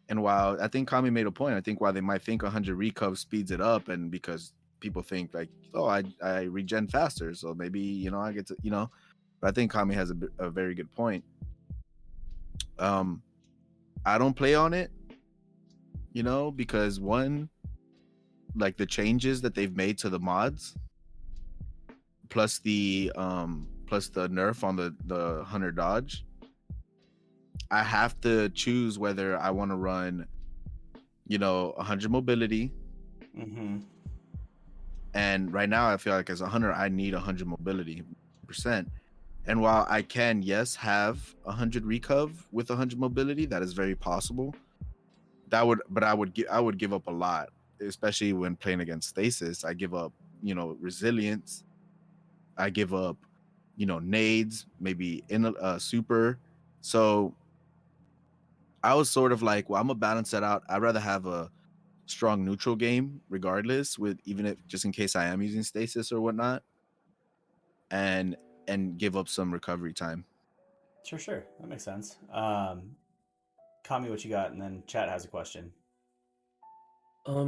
and while I think Kami made a point, I think while they might think 100 recov speeds it up, and because people think like, oh, I regen faster, so maybe I get to but I think Kami has a very good point. I don't play on it, because one, like the changes that they've made to the mods, plus the nerf on the hunter dodge, I have to choose whether I want to run 100 mobility. Mhm. And right now I feel like as a hunter I need 100 mobility percent. And while I can, yes, have 100 recov with 100 mobility, that is very possible. I would give up a lot, especially when playing against stasis. I give up, resilience. I give up, nades, maybe in a super. So I was sort of like, well, I'm gonna balance that out. I'd rather have a strong neutral game, regardless, with even if just in case I am using stasis or whatnot, and give up some recovery time. Sure. That makes sense. Kami, what you got? And then chat has a question.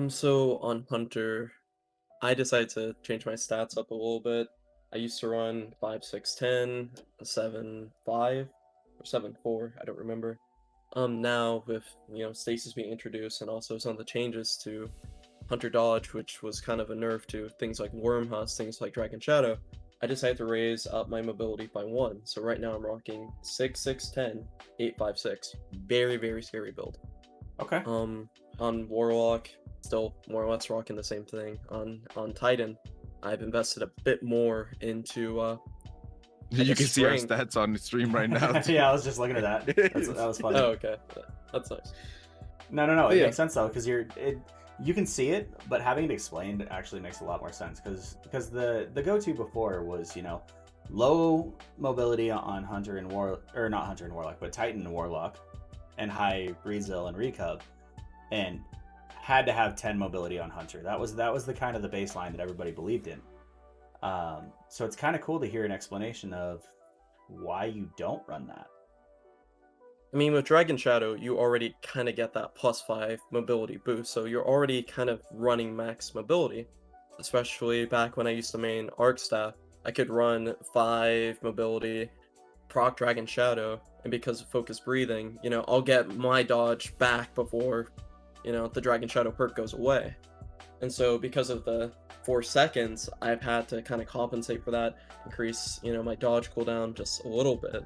So on Hunter, I decided to change my stats up a little bit. I used to run 5, 6, 10, 7, 5, or 7, 4, I don't remember. Now with stasis being introduced and also some of the changes to Hunter Dodge, which was kind of a nerf to things like Worm Husk, things like Dragon Shadow, I decided to raise up my mobility by 1. So right now I'm rocking 6, 6, 10, 8, 5, 6. Very, very scary build. Okay. On Warlock, still more or less rocking the same thing. On Titan, I've invested a bit more into I You guess can see our strength. stats on the stream right now. too. Yeah, I was just looking at that. That was funny. Oh, okay. That's nice. No, But it yeah. makes sense though, because you can see it, but having it explained actually makes a lot more sense. Because the go-to before was low mobility on Hunter and not Hunter and Warlock, but Titan and Warlock, and high Breezil and Recub, and had to have 10 mobility on Hunter. That was the kind of the baseline that everybody believed in. So it's kind of cool to hear an explanation of why you don't run that. I mean, with Dragon Shadow, you already kind of get that +5 mobility boost, so you're already kind of running max mobility. Especially back when I used to main Arc Staff, I could run 5 mobility, proc Dragon Shadow, and because of focus breathing, I'll get my dodge back before, the Dragon Shadow perk goes away. And so because of the 4 seconds, I've had to kind of compensate for that, increase, my dodge cooldown just a little bit.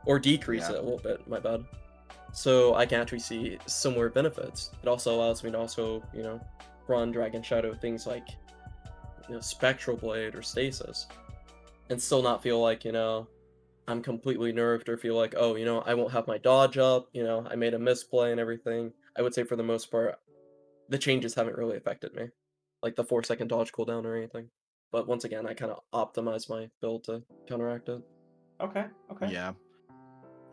Or decrease it a little bit, my bad. So I can actually see similar benefits. It also allows me to also, run Dragon Shadow things like, Spectral Blade or Stasis. And still not feel like, I'm completely nerfed or feel like, oh, I won't have my dodge up, I made a misplay and everything. I would say for the most part, the changes haven't really affected me. Like the 4-second dodge cooldown or anything. But once again, I kind of optimize my build to counteract it. Okay. Yeah.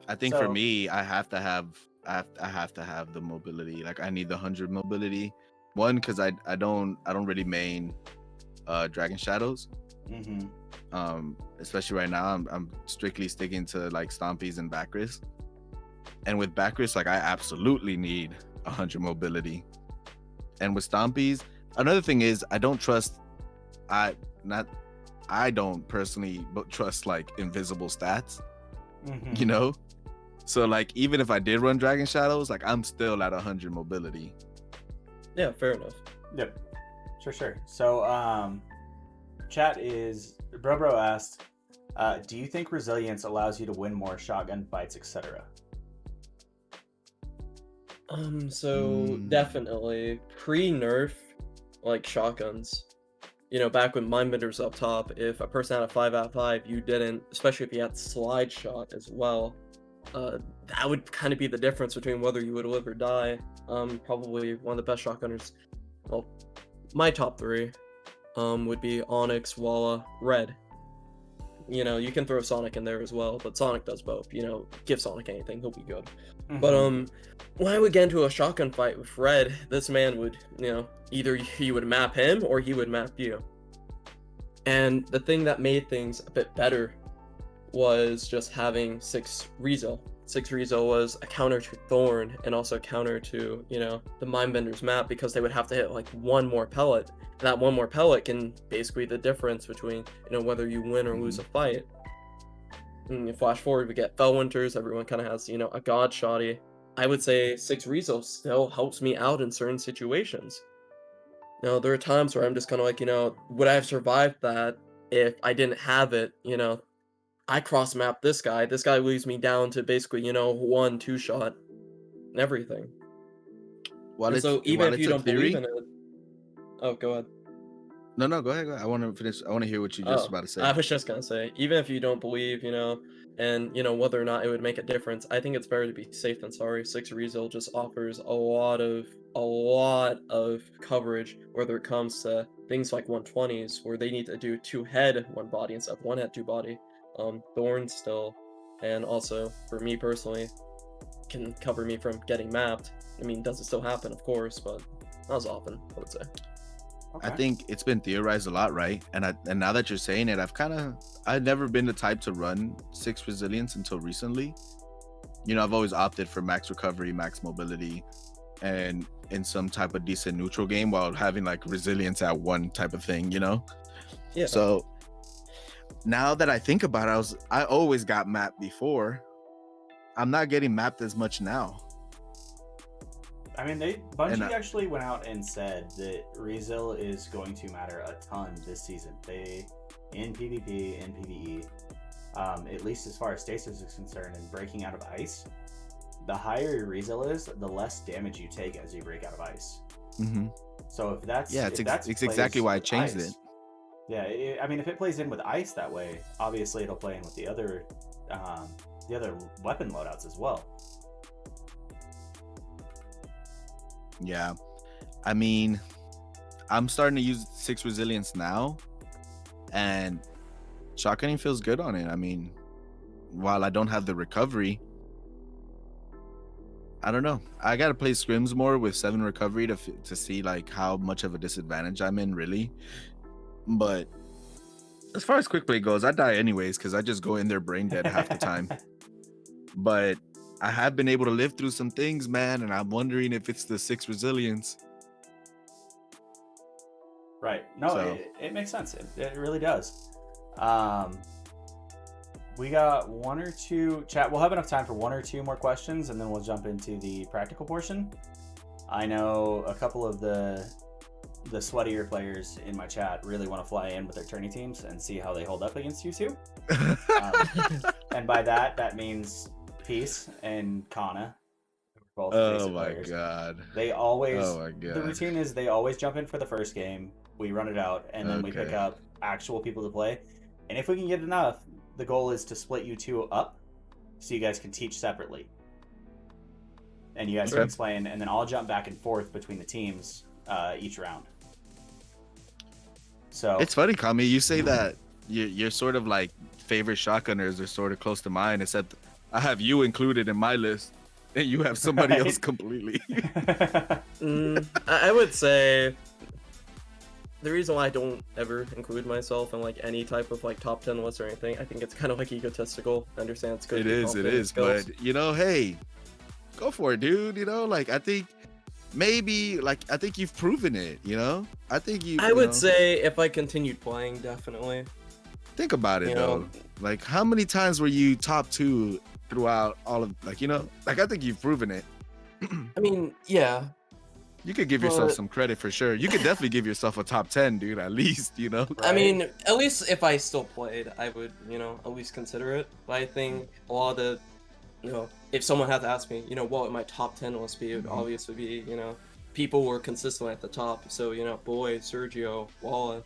I think for me, I have to have the mobility. Like I need the 100 mobility. One, because I don't really main Dragon Shadows. Especially right now, I'm strictly sticking to like Stompies and Bacchus. And with Bacchus, like I absolutely need 100 mobility. And with Stompies, another thing is I don't personally trust like invisible stats. So like even if I did run Dragon Shadows, like I'm still at 100 mobility. Yeah, fair enough. Yep. Sure. So chat is Bro asked, do you think resilience allows you to win more shotgun fights, etc.? So definitely pre-nerf, like shotguns. Back when Mindbender's up top, if a person had a 5 out of 5, you didn't, especially if you had slide shot as well. That would kind of be the difference between whether you would live or die. Probably one of the best shotgunners. Well, my top 3 would be Onyx, Walla, Red. You can throw Sonic in there as well, but Sonic does both. Give Sonic anything, he'll be good. But when I would get into a shotgun fight with Red, this man would, either he would map him or he would map you. And the thing that made things a bit better was just having 6 Rezo. 6 Rezo was a counter to Thorn and also counter to, the Mindbender's map, because they would have to hit like 1 more pellet. And that 1 more pellet can basically be the difference between, whether you win or lose a fight. And you flash forward, we get Fellwinters, everyone kind of has, a god shoddy. I would say 6 Rezo still helps me out in certain situations. There are times where I'm just kind of like, would I have survived that if I didn't have it, I cross-map this guy leaves me down to basically, 1-2 shot and everything. And so even if you don't believe in it... Oh, go ahead. No, go ahead. I want to finish. I want to hear what you just about to say. I was just going to say, even if you don't believe, and, whether or not it would make a difference, I think it's better to be safe than sorry. 6 Rezo just offers a lot of coverage, whether it comes to things like 120s, where they need to do 2 head, 1 body instead of 1 head, 2 body. Thorn still, and also for me personally, can cover me from getting mapped. I mean, does it still happen? Of course, but not as often, I would say. Okay. I think it's been theorized a lot, right? And now that you're saying it, I've never been the type to run 6 resilience until recently. I've always opted for max recovery, max mobility, and in some type of decent neutral game while having like resilience at 1 type of thing, Yeah. So now that I think about it, I always got mapped before. I'm not getting mapped as much now. I mean, Bungie actually went out and said that Rezel is going to matter a ton this season. In PvP, in PvE, at least as far as stasis is concerned, and breaking out of ice, the higher your Rezel is, the less damage you take as you break out of ice. Mm-hmm. So if that's it's exactly why I changed it. Yeah, I mean, if it plays in with ice that way, obviously it'll play in with the other weapon loadouts as well. Yeah, I mean, I'm starting to use 6 resilience now, and shotgunning feels good on it. I mean, while I don't have the recovery, I don't know. I gotta play scrims more with 7 recovery to see like how much of a disadvantage I'm in, really. But as far as quick play goes, I die anyways because I just go in there brain dead half the time. But I have been able to live through some things, man, and I'm wondering if it's the 6 resilience. Right. No, so it makes sense. It really does. We got 1 or 2 chat. We'll have enough time for 1 or 2 more questions, and then we'll jump into the practical portion. I know a couple of the sweatier players in my chat really want to fly in with their tourney teams and see how they hold up against you two. And by that means Peace and Kana. Both oh my players. God. They always. Oh my God. The routine is they always jump in for the first game. We run it out, and then we pick up actual people to play. And if we can get enough, the goal is to split you two up so you guys can teach separately. And you guys can explain, and then I'll jump back and forth between the teams each round. So it's funny, Kami, you say that you're sort of like favorite shotgunners are sort of close to mine, except I have you included in my list, and you have somebody else completely. I would say the reason why I don't ever include myself in like any type of like top 10 list or anything, I think it's kind of like egotistical. I understand it's good. It is, but you know, hey, go for it, dude. You know, like I think maybe like I think you've proven it. You know, I think I would say if I continued playing, definitely. Think about it though. Like how many times were you top 2 throughout all of like like I think you've proven it. I mean, yeah. You could give yourself some credit for sure. You could definitely give yourself a top 10, dude, at least, you know? Right? I mean, at least if I still played, I would, at least consider it. But I think a lot of the, if someone had to ask me, what would my top 10 list be, it would obviously be, people who were consistently at the top. So, Boy, Sergio, Walla.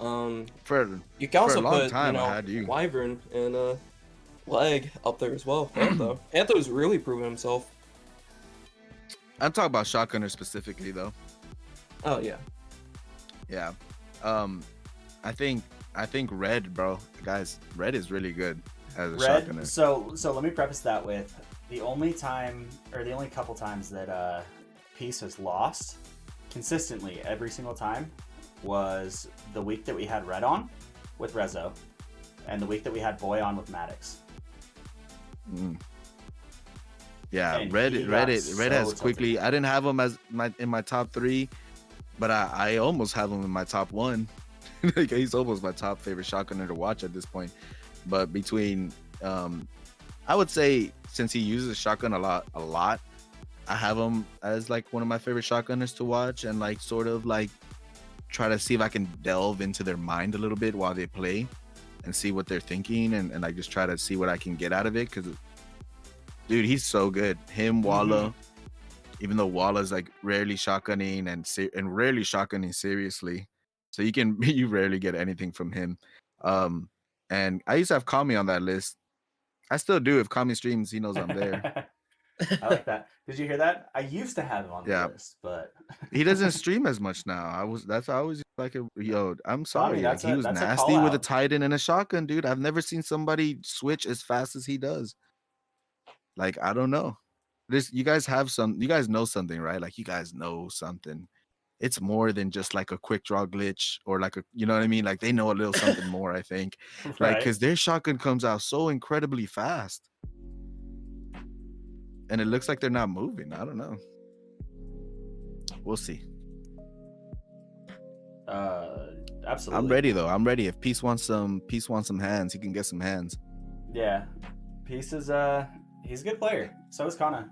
You can also put, Wyvern and Leg up there as well. Antho. Antho's really proven himself. I'm talking about shotgunner specifically, though. Oh yeah. Yeah. I think Red, bro. Guys, Red is really good as a shotgunner. So let me preface that with the only couple times that Peace has lost consistently every single time was the week that we had Red on with Rezo, and the week that we had Boy on with Maddox. Yeah, and Red has quickly. I didn't have him in my top 3, but I almost have him in my top 1. Like he's almost my top favorite shotgunner to watch at this point. But between, I would say since he uses a shotgun a lot, I have him as like one of my favorite shotgunners to watch, and like sort of like try to see if I can delve into their mind a little bit while they play, and see what they're thinking, and like just try to see what I can get out of it, because. Dude, he's so good. Him, Walla, even though Walla's like rarely shotgunning and rarely shotgunning seriously, so you rarely get anything from him. And I used to have Kami on that list. I still do. If Kami streams, he knows I'm there. I like that. Did you hear that? I used to have him on the list, but he doesn't stream as much now. I was like I'm sorry. Tommy, he was nasty with a Titan and a shotgun, dude. I've never seen somebody switch as fast as he does. Like, I don't know. You guys know something, right? Like, you guys know something. It's more than just like a quick draw glitch or like you know what I mean? Like, they know a little something more, I think. Right. Like, because their shotgun comes out so incredibly fast. And it looks like they're not moving. I don't know. We'll see. Absolutely. I'm ready, though. I'm ready. If Peace wants some hands, he can get some hands. Yeah. Peace is He's a good player. So is Kana.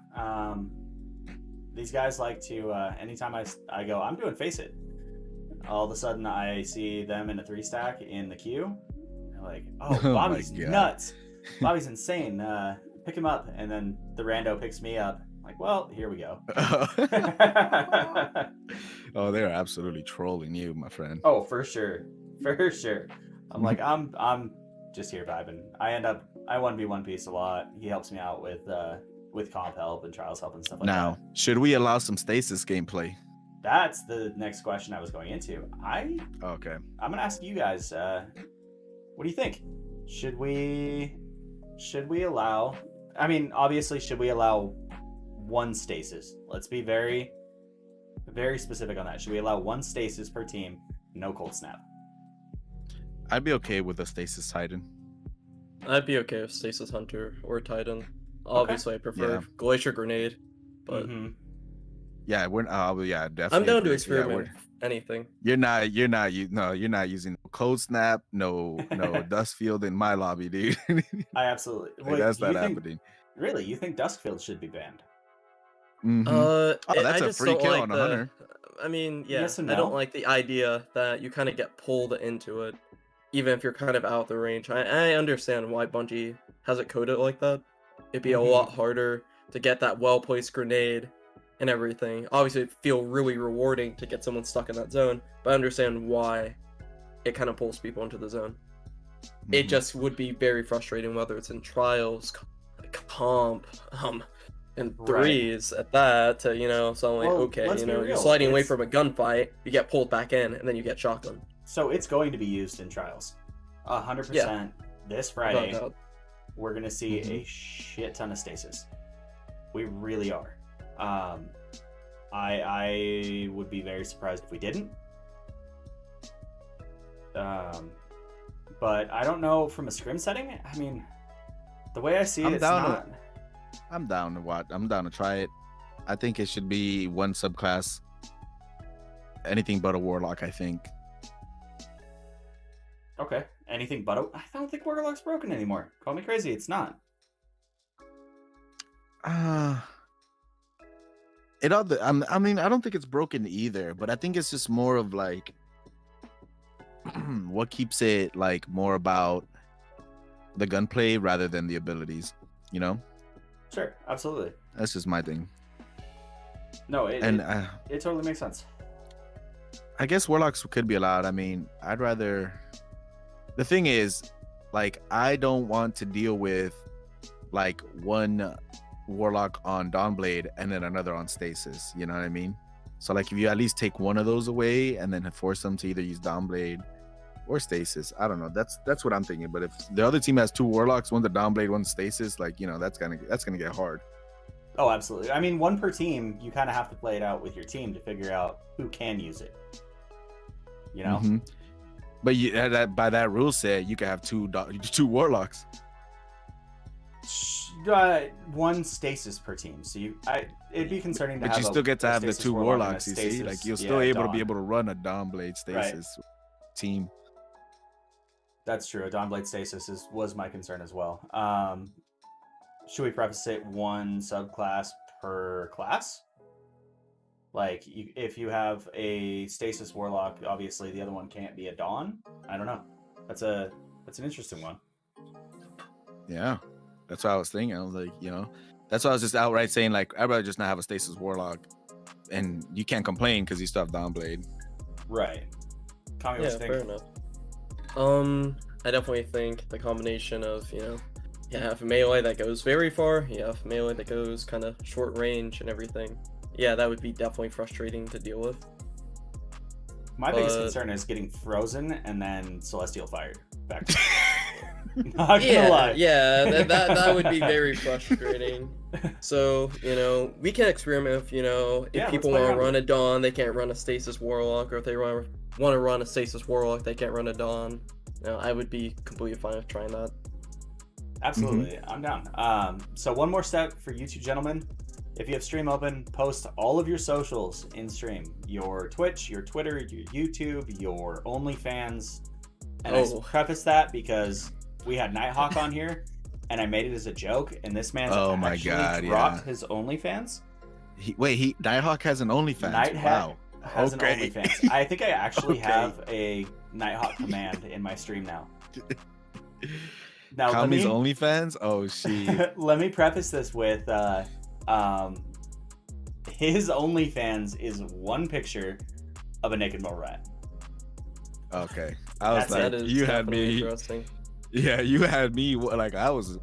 These guys like to, anytime I go, I'm doing Face It. All of a sudden, I see them in a 3-stack in the queue. They're like, oh, Bobby's nuts. Bobby's insane. Pick him up. And then the rando picks me up. I'm like, well, here we go. Oh, they're absolutely trolling you, my friend. Oh, for sure. For sure. I'm like, I'm just here vibing. I 1v1 piece a lot. He helps me out with comp help and trials help and stuff like that. Now, should we allow some stasis gameplay? That's the next question I was going into. Okay. I'm gonna ask you guys, what do you think? Should we allow, I mean, obviously, should we allow one stasis? Let's be very, very specific on that. Should we allow one stasis per team, no cold snap? I'd be okay with a stasis Titan. I'd be okay with Stasis Hunter or Titan. Obviously, I prefer Glacier Grenade, but Yeah, we're yeah, definitely. I'm down to experiment with anything. You're not using cold snap, no Dustfield in my lobby, dude. I absolutely. Like, that's not happening. Really, you think Duskfield should be banned? Mm-hmm. That's I a free kill on a hunter. I mean, yeah, Yes and no? I don't like the idea that you kind of get pulled into it, even if you're kind of out the range. I understand why Bungie has it coded like that. It'd be a lot harder to get that well-placed grenade and everything. Obviously, it'd feel really rewarding to get someone stuck in that zone, but I understand why it kind of pulls people into the zone. It just would be very frustrating, whether it's in trials, comp, and threes at that, to, you know, suddenly, you're sliding away from a gunfight, you get pulled back in, and then you get shotgun. So it's going to be used in trials. 100%. This Friday, we're going to see a shit ton of stasis. We really are. I would be very surprised if we didn't. But I don't know from a scrim setting. I mean, the way I see it, it's not. I'm down to watch. I'm down to try it. I think it should be one subclass. Anything but a warlock, I think. Okay. Anything but I don't think warlock's broken anymore. Call me crazy. It's not. It all. I mean, I don't think it's broken either, but I think it's just more of like what keeps it like more about the gunplay rather than the abilities, you know? Sure, absolutely. That's just my thing. No, it totally makes sense. I guess warlocks could be allowed. I mean, I'd rather. The thing is, like, I don't want to deal with like one warlock on Dawnblade and then another on Stasis. You know what I mean? So like, if you at least take one of those away and then force them to either use Dawnblade or Stasis, I don't know. That's what I'm thinking. But if the other team has two warlocks, one's a Dawnblade, one's Stasis, like, you know, that's gonna get hard. Oh, absolutely. I mean, one per team. You kind of have to play it out with your team to figure out who can use it. You know. But by that rule set, you can have two warlocks. One stasis per team. So it'd be concerning to have. But you still get to have the two warlocks. You see, like you're still able to run a Dawnblade stasis team. That's true. A Dawnblade stasis was my concern as well. Should we preface it one subclass per class? Like, if you have a stasis warlock, obviously the other one can't be a Dawn. I don't know. That's an interesting one. Yeah, that's what I was thinking. I was like, you know, that's why I was just outright saying, like, I'd rather just not have a stasis warlock, and you can't complain because you still have Dawnblade. Right. Kamiya, fair enough. I definitely think the combination of, you know, you have melee that goes very far, you have melee that goes kind of short range and everything. Yeah, that would be definitely frustrating to deal with. My biggest concern is getting frozen and then Celestial fired back. Not gonna lie. Yeah, that would be very frustrating. So, you know, we can experiment if, you know, if people want to run a Dawn, they can't run a Stasis Warlock, or if they want to run a Stasis Warlock, they can't run a Dawn. You know, I would be completely fine with trying that. Absolutely, I'm down. So one more step for you two gentlemen. If you have stream open, post all of your socials in stream. Your Twitch, your Twitter, your YouTube, your OnlyFans. And I preface that because we had Nighthawk on here, and I made it as a joke, and this man's Oh my actually God, dropped yeah. his OnlyFans. Nighthawk has an OnlyFans. Nighthawk Wow. has Okay. an OnlyFans. I think I actually Okay. have a Nighthawk command in my stream now. Now Kami's OnlyFans? Oh, shit. let me preface this with his OnlyFans is one picture of a naked mole rat. Okay. I was That's That like, is you had definitely me. interesting. Yeah, you had me. Like, I was.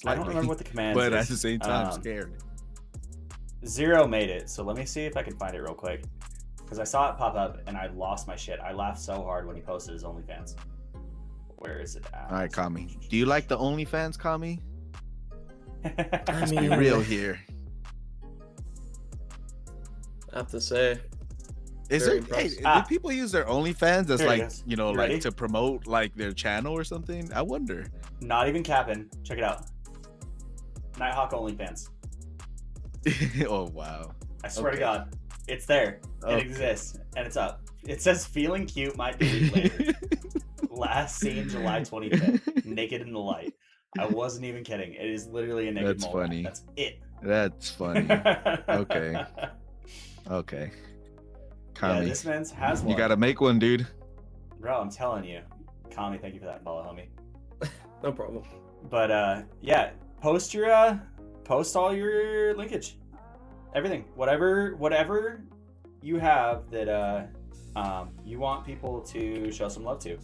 I don't remember what the command is. But at the same time, scared. Zero made it, so let me see if I can find it real quick. Because I saw it pop up and I lost my shit. I laughed so hard when he posted his OnlyFans. Where is it at? All right, Kami. Do you like the OnlyFans, Kami? Let's be mean- real here. I have to say, Is Very it? Hey, impressive. do people use their OnlyFans as Here it like is. you know, You like ready? to promote like their channel or something? I wonder. Not even capping. Check it out. Nighthawk OnlyFans. Oh wow. I swear to Okay. God. It's there. It Okay. exists. And it's up. It says feeling cute might be later. Last seen July 25th. Naked in the light. I wasn't even kidding. It is literally a naked That's mole rat. funny. That's it. That's funny. Okay. Okay. Yeah, Kami, this man's has one. you gotta make one, dude. Bro, I'm telling you. Kami, thank you for that follow, homie. no problem. But yeah, post all your linkage. Everything. Whatever you have that you want people to show some love to.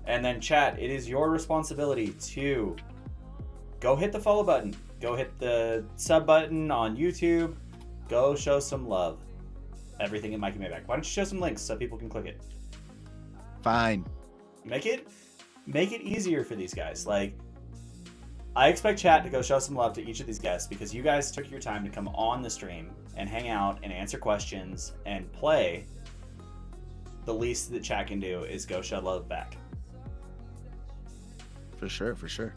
And then chat, it is your responsibility to go hit the follow button. Go hit the sub button on YouTube. Go show some love. Everything in MikeyMaybach. Why don't you show some links so people can click it? Fine. Make it easier for these guys. Like, I expect chat to go show some love to each of these guests because you guys took your time to come on the stream and hang out and answer questions and play. The least that chat can do is go show love back. For sure. For sure.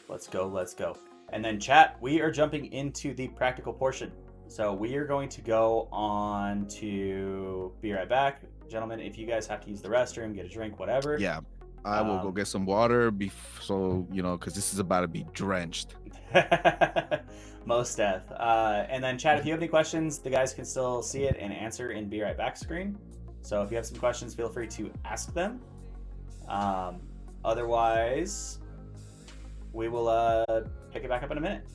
Let's go. And then chat, we are jumping into the practical portion. So we are going to go on to be right back. Gentlemen, if you guys have to use the restroom, get a drink, whatever. Yeah. I will go get some water so you know, because this is about to be drenched. Most death. And then chat, if you have any questions, the guys can still see it and answer in Be Right Back screen. So if you have some questions, feel free to ask them. Otherwise, we will pick it back up in a minute.